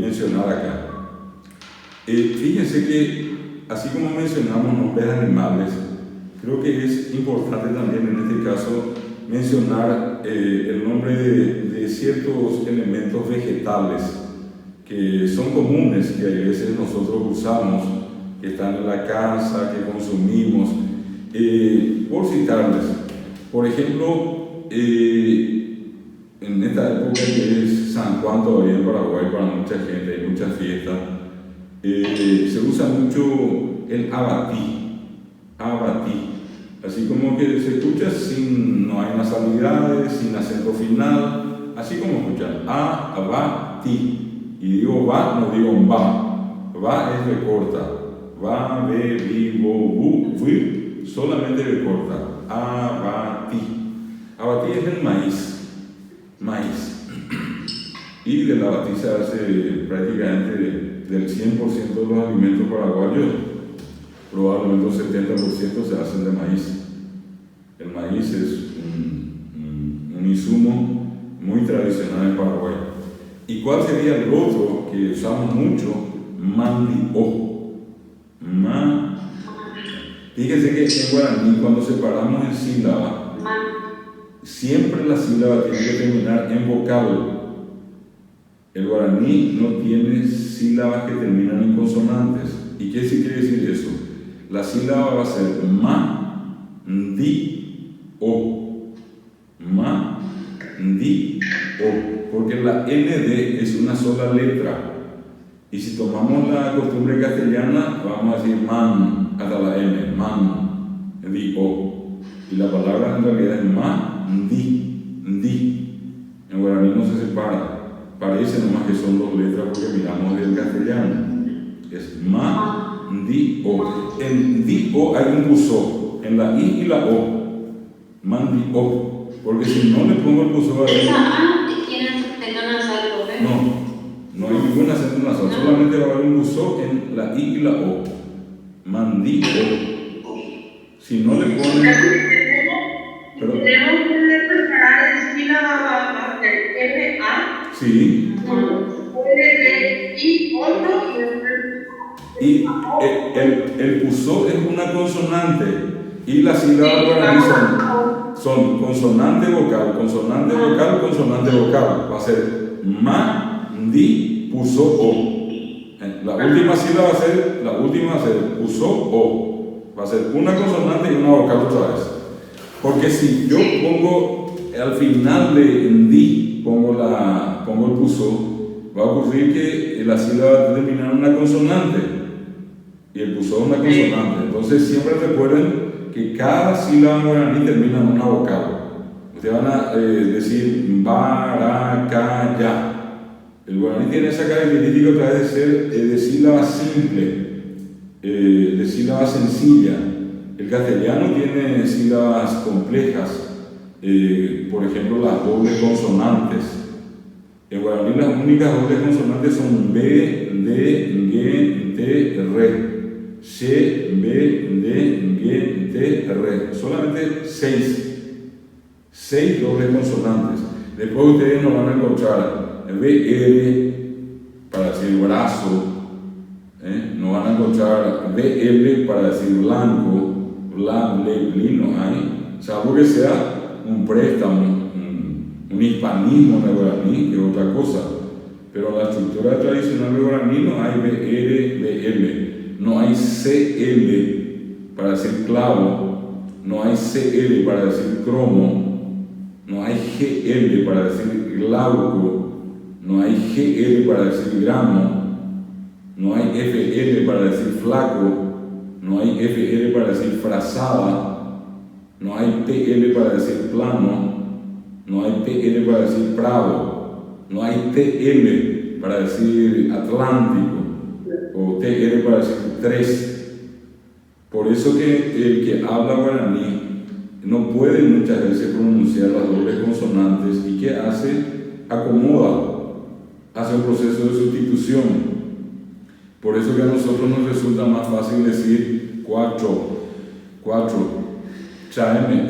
Speaker 1: mencionar acá? Fíjense que así como mencionamos nombres de animales, creo que es importante también en este caso mencionar el nombre de ciertos elementos vegetales que son comunes, que a veces nosotros usamos, que están en la casa, que consumimos. Por citarles, por ejemplo, en esta época que es San Juan todavía en Paraguay, para mucha gente, hay muchas fiestas, se usa mucho el abatí, así como que se escucha no hay nasalidades, sin acento final, así como escuchan, abatí, y digo va, no digo va es de corta, va, ve, vi, bo, bu, fui, solamente de corta, abatí es el maíz, y del abatí se hace prácticamente del 100% de los alimentos paraguayos, probablemente un 70% se hacen de maíz. El maíz es un insumo muy tradicional en Paraguay. ¿Y cuál sería el otro que usamos mucho? Mandió. Fíjense que en guaraní, cuando separamos en sílaba, siempre la sílaba tiene que terminar en vocal. El guaraní no tiene sílabas que terminan en consonantes. ¿Y qué quiere decir eso? La sílaba va a ser ma, di, o. Ma, di, o. Porque la ND es una sola letra. Y si tomamos la costumbre castellana, vamos a decir man hasta la M, man, di, o. Y la palabra en realidad es ma, di. En guaraní no se separa. Parece nomás que son 2 letras porque miramos del castellano. Es ma, di, o. En di, o hay un puso, en la i y la o. Man, di, o. Porque si no le pongo el puso ahí.
Speaker 5: Esa A tiene acento nasal, profe.
Speaker 1: No hay ningún acento nasal, solamente va a haber un puso en la i y la o. Man, di, o. Si no le ponen. Pero,
Speaker 3: Tenemos que preparar el sílaba del MA,
Speaker 1: sí.
Speaker 3: y otro
Speaker 1: Y el puso es una consonante y las sílabas guaraní son consonante vocal, consonante vocal, consonante vocal. Va a ser ma, di, puso, o. La última sílaba va a ser puso, o. Va a ser una consonante y una vocal otra vez. Porque si yo pongo al final de di, pongo el puso, va a ocurrir que la sílaba va a terminar en una consonante y el puso es una consonante. Entonces siempre recuerden que cada sílaba en guaraní termina en una vocal. Ustedes van a decir baracaya. El guaraní tiene esa característica otra vez de ser de sílaba simple, de sílaba sencilla. El castellano tiene sílabas complejas, por ejemplo las dobles consonantes. En guaraní las únicas dobles consonantes son B, D, G, T, R. C, B, D, G, T, R. Solamente 6 dobles consonantes. Después ustedes nos van a encontrar BR para decir brazo, nos van a encontrar BL para decir blanco, bla, ble, bli, no hay, salvo que sea un préstamo, un hispanismo en el guaraní, que es otra cosa. Pero en la estructura tradicional del guaraní no hay BR, BL, no hay CL para decir clavo, no hay CL para decir cromo, no hay GL para decir glauco, no hay GL para decir gramo, no hay FL para decir flaco, no hay FL para decir frazada, no hay PL para decir plano, no hay PL para decir prado, no hay TL para decir atlántico o TL para decir tres. Por eso que el que habla guaraní no puede muchas veces pronunciar las dobles consonantes y ¿qué hace? Acomoda, hace un proceso de sustitución. Por eso que a nosotros nos resulta más fácil decir cuatro, cuatro, ¿qué me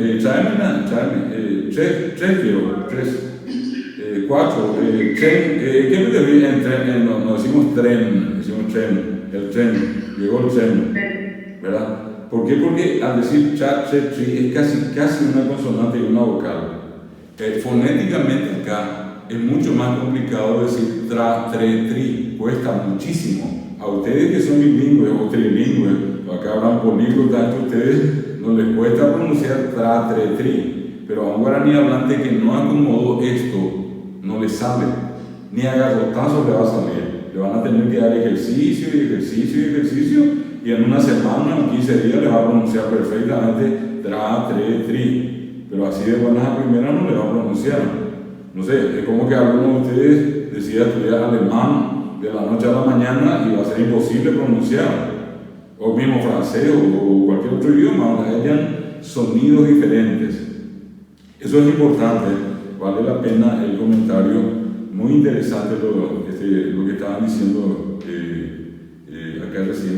Speaker 1: debía en tren? No decimos tren, decimos tren, el tren, llegó el tren, ¿verdad? ¿Por qué? Porque al decir cha, che, tri, es casi una consonante y una vocal. Fonéticamente acá es mucho más complicado decir tra, tre, tri, cuesta muchísimo. A ustedes que son bilingües o trilingües, o acá habrán políglotas entre ustedes, no les cuesta pronunciar tra, tre, tri, pero a un guaraní hablante que no acomodó esto, no le sale, ni a garrotazos le va a salir. Le van a tener que dar ejercicio y ejercicio y ejercicio, y en una semana o 15 días le va a pronunciar perfectamente tra, tre, tri, pero así de buenas a primeras no le va a pronunciar. No sé, es como que alguno de ustedes decida estudiar alemán de la noche a la mañana y va a ser imposible pronunciar, o mismo francés o cualquier otro idioma donde hayan sonidos diferentes. Eso es importante, vale la pena el comentario, muy interesante lo que estaban diciendo acá recién,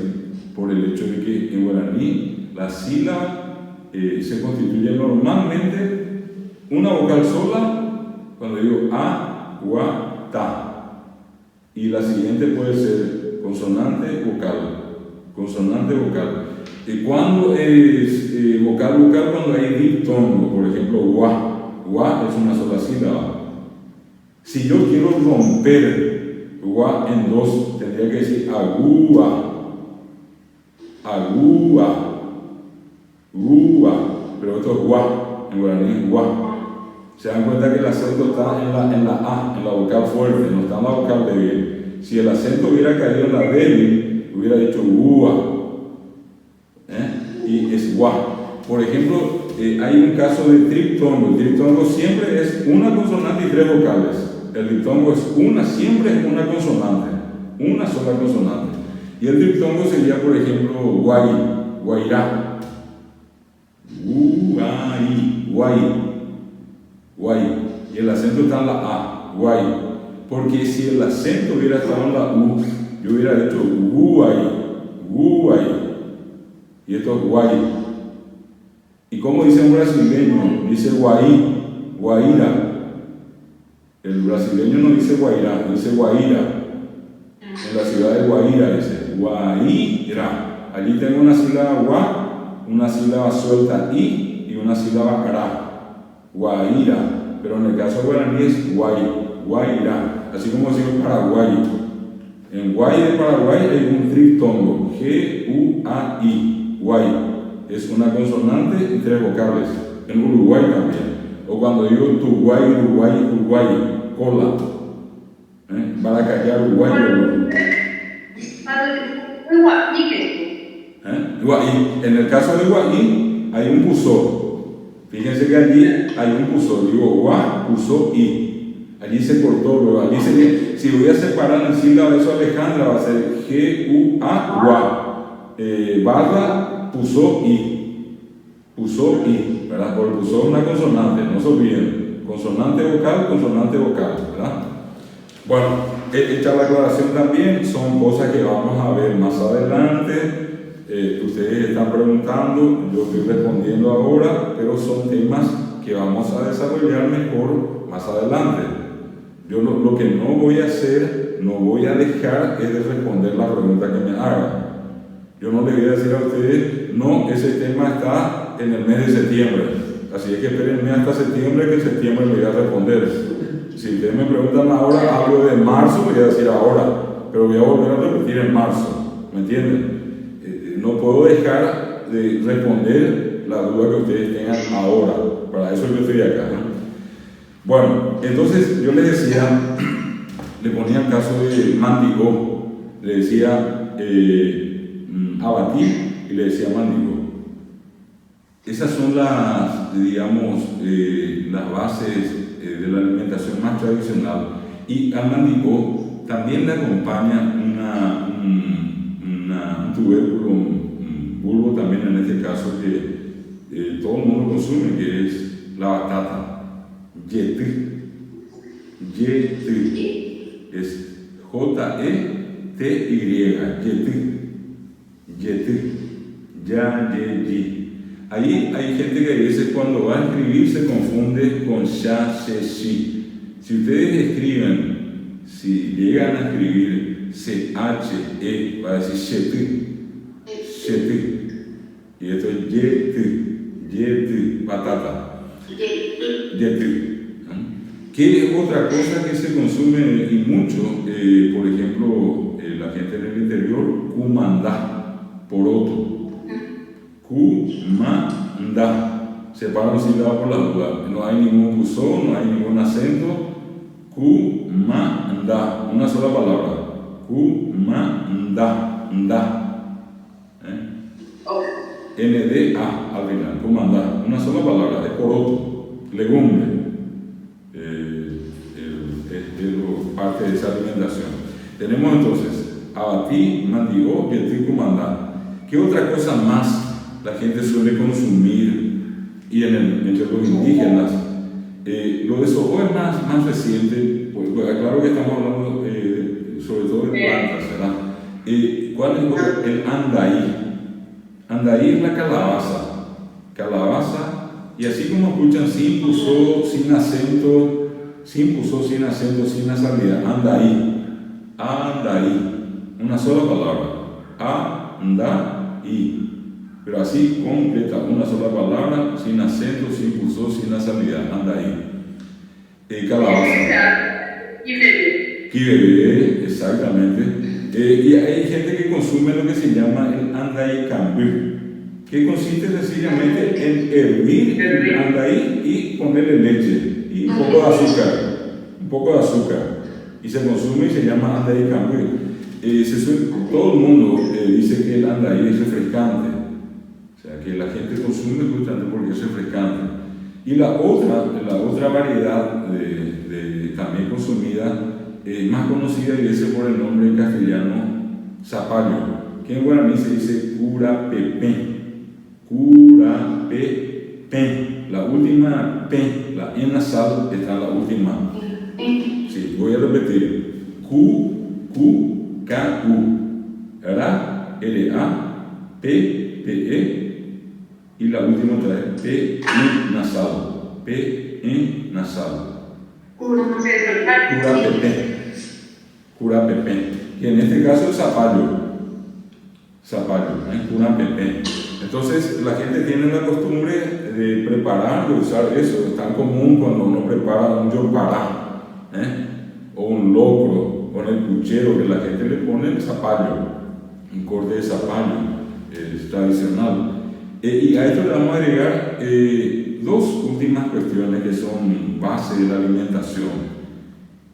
Speaker 1: por el hecho de que en guaraní la sílaba se constituye normalmente una vocal sola cuando digo a, ua, ta. Y la siguiente puede ser consonante vocal. ¿Y cuándo es vocal? Cuando hay diptongo, por ejemplo, gua es una sola sílaba. Si yo quiero romper gua en dos, tendría que decir agua, pero esto es gua, en guaraní es gua. Se dan cuenta que el acento está en la A, en la vocal fuerte, no está en la vocal débil. Si el acento hubiera caído en la débil, hubiera dicho gua, y es gua. Por ejemplo, hay un caso de triptongo. El triptongo siempre es una consonante y 3 vocales. El diptongo siempre es una consonante, una sola consonante. Y el triptongo sería, por ejemplo, guay, guairá. Guay. Y el acento está en la A, guay. Porque si el acento hubiera estado en la U, yo hubiera dicho guay. Y esto es guay. ¿Y cómo dice un brasileño? Dice guaira. El brasileño no dice guairá, dice guaira. En la ciudad de Guaira dice guaira. Allí tengo una sílaba gua, una sílaba suelta y una sílaba ra. Guaira. Pero en el caso guaraní es guaira. Así como decimos Paraguay. En Guay de Paraguay hay un triptongo, G-U-A-I, guay. Es una consonante y 3 vocales. En Uruguay también. O cuando digo Tuguay, Uruguay, cola. Para callar Uruguay. Guaí. En el caso de Guaí hay un pusó. Fíjense que allí hay un pusó. Digo gua, pusó i. Allí se cortó, pero allí si voy a separar en sílaba eso, Alejandra, va a ser G-U-A, gua. Barra, pusó i, ¿verdad? Porque pusó es una consonante, no se olviden. Consonante vocal, ¿verdad? Bueno, hecha la aclaración también, son cosas que vamos a ver más adelante. Ustedes están preguntando, yo estoy respondiendo ahora, pero son temas que vamos a desarrollar mejor más adelante. Yo lo que no voy a hacer, no voy a dejar es de responder la pregunta que me hagan. Yo no les voy a decir a ustedes, no, ese tema está en el mes de septiembre, así es que espérenme hasta septiembre, que en septiembre me voy a responder. Si ustedes me preguntan ahora algo de marzo, voy a decir ahora, pero voy a volver a repetir en marzo, ¿me entienden? No puedo dejar de responder la duda que ustedes tengan ahora, para eso yo estoy acá, ¿no? Bueno, entonces yo les decía, le ponía el caso de Mandigó, le decía abatí y le decía Mandigó. Esas son las, digamos, las bases de la alimentación más tradicional. Y al Mandigó también le acompaña un tubérculo, un bulbo también en este caso que todo el mundo consume, que es la batata. Yetí, es J-E-T-Y, Yetí, Ahí hay gente que a veces cuando va a escribir se confunde con sha, she, shi. Si ustedes escriben, si llegan a escribir C-H-E, va a decir Shetí. Y esto es Yetí, batata. Yetí. ¿Qué es otra cosa que se consume y mucho? Por ejemplo, la gente en el interior, cumandá, poroto. Cumandá. Separo sílaba por la duda. No hay ningún pusó, no hay ningún acento. Cumandá. Una sola palabra. Cumandá. N-D-A al final. Cumandá. Una sola palabra. Es poroto. Legumbre. Parte de esa alimentación. Tenemos entonces abatí, mandigó, yetí, cumandá. ¿Qué otra cosa más la gente suele consumir? Y entre los indígenas, lo de sojo es más reciente, pues claro que estamos hablando sobre todo de plantas, ¿verdad? ¿Cuál es el andaí? Andaí es la calabaza, y así como escuchan, sin pusó, sin acento, sin nasalidad, andaí, una sola palabra, andaí, pero así completa, una sola palabra, sin acento, sin pulso, sin nasalidad, andaí. Calabaza. Kibebe, exactamente. Y hay gente que consume lo que se llama el andaí cambú, que consiste sencillamente en hervir el andaí y ponerle leche y un poco de azúcar, y se consume y se llama andaí cambú. Todo el mundo dice que el andaí es refrescante, o sea que la gente consume justamente porque es refrescante. Y la otra variedad también consumida, más conocida y ese por el nombre en castellano zapallo, que en guaraní se dice curapepén. Curapepén. La última P, la E nasal, está en la última. Sí, voy a repetir. K-U, ¿verdad? L-A-P-P-E, y la última otra vez, P-E nasal. P-E nasal. Curapepén. Y en este caso, zapallo, curapepén. Entonces, la gente tiene la costumbre de preparar, de usar eso. Es tan común cuando uno prepara un yopará, o un locro, con el puchero, que la gente le pone el zapallo, un corte de zapallo, es tradicional. Y a esto le vamos a agregar dos últimas cuestiones que son base de la alimentación,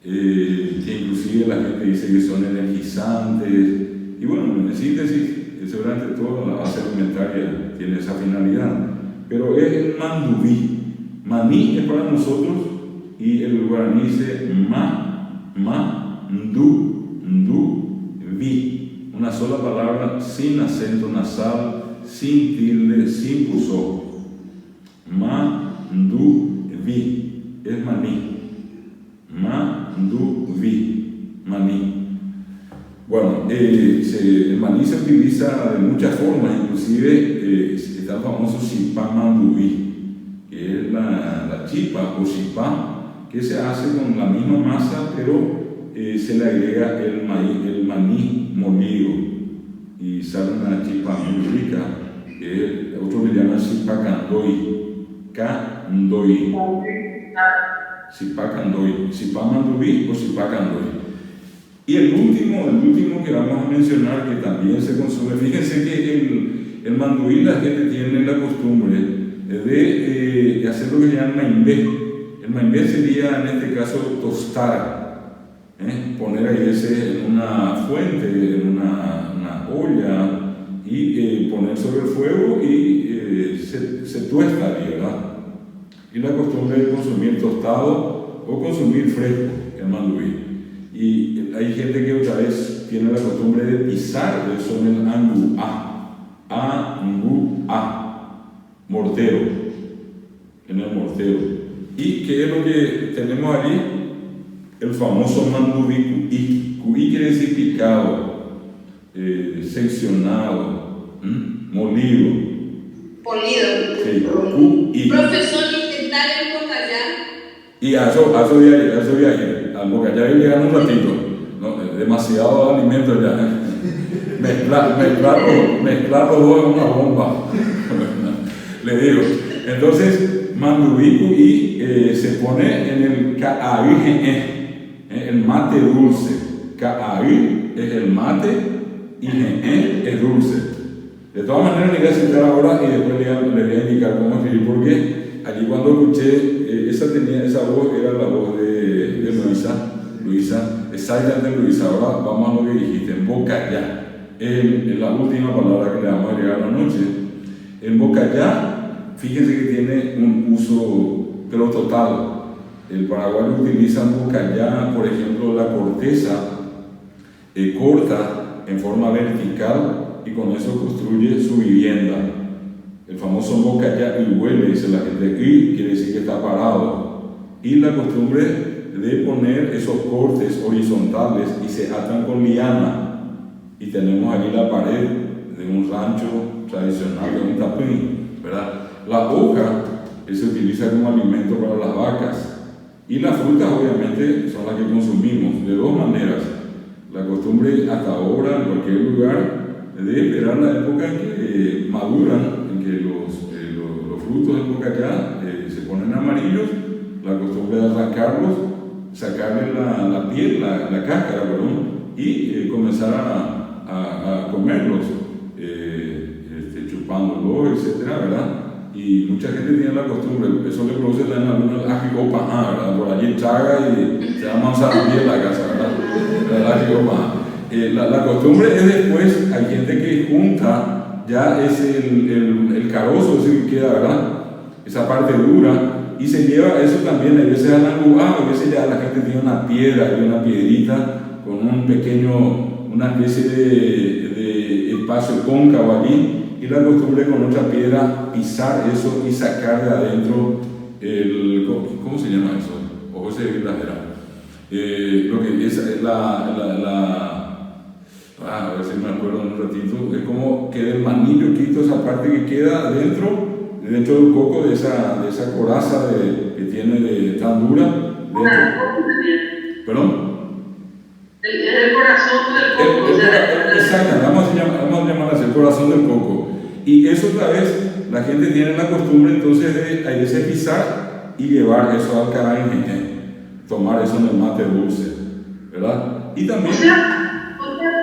Speaker 1: que inclusive la gente dice que son energizantes, y bueno, en síntesis, seguramente toda la base alimentaria tiene esa finalidad, pero es el mandubí. Maní es para nosotros, y el guaraní dice vi, una sola palabra, sin acento nasal, sin tilde, sin puso. Vi es maní. Vi, maní. Bueno, el maní se utiliza de muchas formas, inclusive está el famoso chipá mandubí, que es la chipa o chipá, que se hace con la misma masa, pero se le agrega el maní molido, y sale una chipa muy rica, que otros le llaman chipá candoy, chipá mandubí o chipá candoy. Y el último que vamos a mencionar, que también se consume, fíjense que el mandubí, la gente tiene la costumbre de hacer lo que se llama maimbé. El maimbé sería, en este caso, tostar, poner ahí ese en una fuente, en una olla, y poner sobre el fuego, y se tuesta ahí, ¿verdad? Y la costumbre de consumir tostado o consumir fresco el mandubí. Y hay gente que otra vez tiene la costumbre de pisar eso en el mortero, en el mortero. ¿Y qué es lo que tenemos allí? El famoso mandubí cuí. Cuí quiere decir picado, seccionado, molido.
Speaker 4: Polido.
Speaker 1: Sí, cuí.
Speaker 4: Profesor, intentar el bocallá.
Speaker 1: Y a eso de ahí. Al bocallá hay que llegar un ratito, ¿no? Demasiado alimento ya. Mezclar los dos en una bomba. Le digo. Entonces, mandubí y se pone en el KAI, el mate dulce. KAI es el mate y es dulce. De todas maneras, le voy a citar ahora y después le voy a indicar cómo escribir, porque allí cuando escuché, esa voz era la voz de Luisa, exactamente Luisa. Ahora vamos a lo que dijiste, en bocallá, es la última palabra que le vamos a agregar a la noche. En bocallá, fíjense que tiene un uso, pero total. El paraguayo utiliza en bocallá, por ejemplo, la corteza corta en forma vertical, y con eso construye su vivienda. El famoso bocallá y huele, dice la gente, y quiere decir que está parado. Y la costumbre de poner esos cortes horizontales y se atan con liana. Y tenemos aquí la pared de un rancho tradicional, de un tapín, ¿verdad? La hoja que se utiliza como alimento para las vacas. Y las frutas, obviamente, son las que consumimos de dos maneras. La costumbre hasta ahora, en cualquier lugar, de esperar la época en que maduran, en que los frutos del bocallá se ponen amarillos, la costumbre de arrancarlos, sacarle la piel, la cáscara, perdón, y comenzar a comerlos, chupándolos, etcétera, ¿verdad? Y mucha gente tiene la costumbre, eso le produce también algunos ajicopa, ¿verdad? Por allí en Chaga y se llama manzanilla en la casa, ¿verdad? La costumbre es después, hay gente que junta ya es el carozo, ese que queda, ¿verdad? Esa parte dura, y se lleva eso también, a veces a la angubá, a veces ya la gente tiene una piedra y una piedrita con un pequeño una especie de espacio cóncavo allí, y la costumbre con otra piedra pisar eso y sacar de adentro el, ¿cómo se llama eso? Ojo, ese es la lo que es a ver si me acuerdo en un ratito, es como que del manillo quito esa parte que queda dentro del coco, de esa coraza que tiene tan dura. ¿Perdón?
Speaker 3: El corazón del coco.
Speaker 1: Exacto, vamos a llamar así, el corazón del coco. Y eso otra vez, la gente tiene la costumbre entonces de pisar y llevar eso al caraín, tomar eso en el mate dulce, ¿verdad? Y también...
Speaker 3: O sea,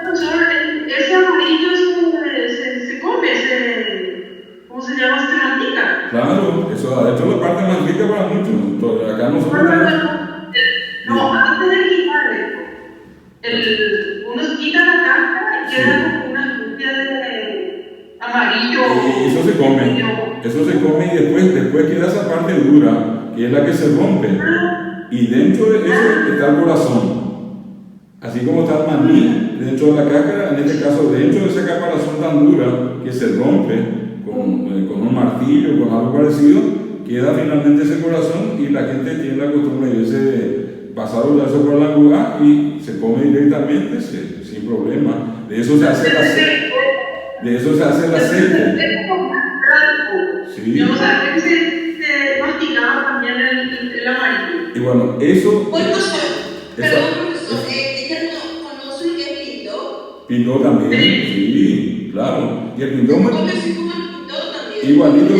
Speaker 3: profesor, ese amarillo se come, ¿cómo se llama? Se mastica.
Speaker 1: Claro, eso de hecho es la parte más rica para muchos. Acá nosotros
Speaker 3: no, antes de quitar uno quita la cáscara y queda como una especie de amarillo.
Speaker 1: Eso se come y después queda esa parte dura, que es la que se rompe. Y dentro de eso está el corazón. Así como está el maní dentro de la cáscara, en este caso dentro de esa caparazón tan dura que se rompe con un martillo, con algo parecido, queda finalmente ese corazón, y la gente tiene la costumbre de pasar un brazo por la aguja y se come directamente sin problema. De eso se hace el aceite. Sí.
Speaker 3: Yo no sabía que se masticaba también el amarillo.
Speaker 1: Y bueno, eso...
Speaker 4: Perdón, profesor, ella no conoce lo que es pindó.
Speaker 1: Pindó también, sí, claro. Y el pindó
Speaker 4: ¿Cómo se come el pindó también?
Speaker 1: igualito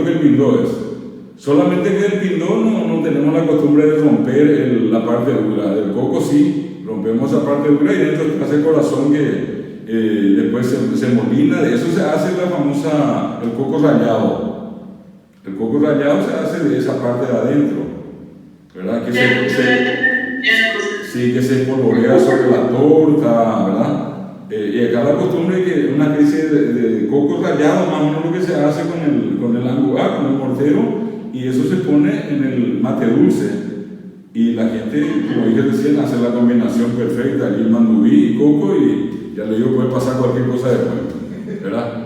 Speaker 1: que el pindó es. Solamente que el pindó no tenemos la costumbre de romper la parte dura. Del coco sí, rompemos esa parte dura y dentro está ese corazón que después se molina. De eso se hace el coco rallado. El coco rallado se hace de esa parte de adentro, ¿verdad? Que se espolvorea sobre la torta, ¿verdad? Y acá la costumbre es que una especie de coco rallado, más o menos lo que se hace con el angua, con el mortero, y eso se pone en el mate dulce. Y la gente, como dije recién, hace la combinación perfecta, aquí mandubí y coco, y ya le digo, puede pasar cualquier cosa después, ¿verdad?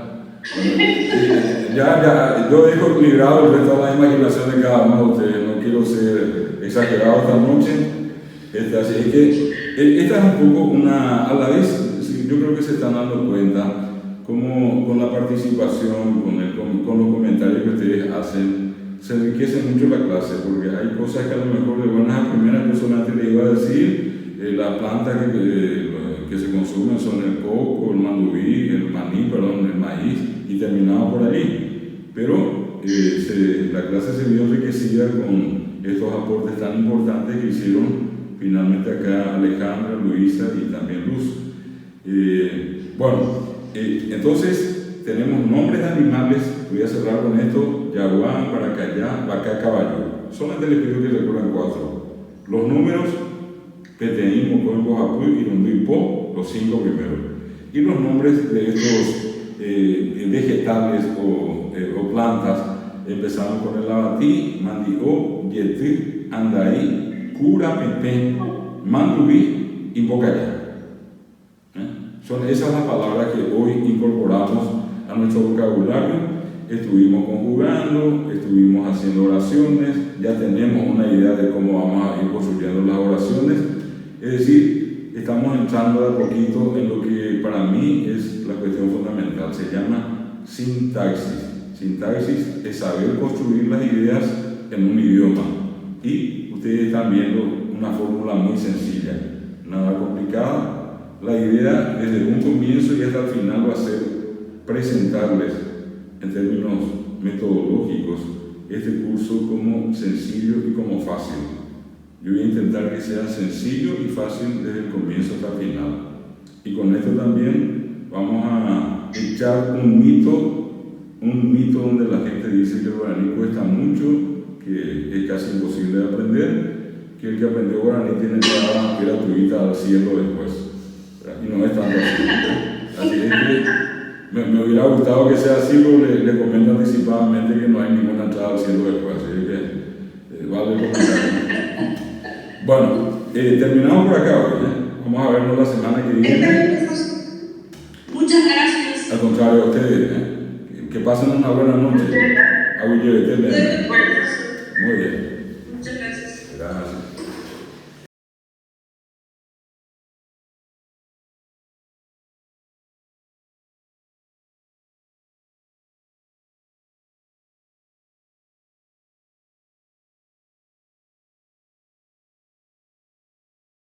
Speaker 1: Yo dejo librado el resto de la imaginación de cada uno de ustedes, no quiero ser exagerado esta noche. Así es que esta es un poco a la vez, yo creo que se están dando cuenta, como con la participación, con los comentarios que ustedes hacen, se enriquece mucho la clase, porque hay cosas que a lo mejor de buenas a primeras yo solamente le iba a decir, la planta que se consumen son el coco, el mandubí, el maíz, y terminaba por allí. Pero la clase se vio enriquecida con estos aportes tan importantes que hicieron finalmente acá Alejandra, Luisa y también Luz. Entonces tenemos nombres de animales. Voy a cerrar con esto: yaguán, paracayá, vaca, caballo. Solamente les pido que recuerden 4. Los números: peteín, mocón, cojapuy, irundú y po, los 5 primeros. Y los nombres de estos vegetales o plantas, empezamos con el abatí, mandió, yetí, andaí, cura, pepé, mandubí y bocayá. Son esas las palabras que hoy incorporamos a nuestro vocabulario. Estuvimos conjugando, estuvimos haciendo oraciones, ya tenemos una idea de cómo vamos a ir construyendo las oraciones. Es decir, estamos entrando de a poquito en lo que para mí es la cuestión fundamental. Se llama sintaxis. Sintaxis es saber construir las ideas en un idioma. Y ustedes están viendo una fórmula muy sencilla, nada complicada. La idea desde un comienzo y hasta el final va a ser presentarles en términos metodológicos este curso como sencillo y como fácil. Yo voy a intentar que sea sencillo y fácil desde el comienzo hasta el final. Y con esto también vamos a echar un mito donde la gente dice que el guaraní cuesta mucho, que es casi imposible de aprender, que el que aprendió guaraní tiene entrada gratuita al cielo después. Y no es tanto así. Así es que me hubiera gustado que sea así, pero le comento anticipadamente que no hay ninguna entrada al cielo después. Así que vale comentar. Bueno, terminamos por acá hoy. Vamos a vernos la semana que viene.
Speaker 4: Muchas gracias.
Speaker 1: Al contrario, a ustedes, ¿eh? Que pasen una buena noche.
Speaker 3: Ustedes.
Speaker 1: A Willy,
Speaker 3: Bueno.
Speaker 1: muy bien.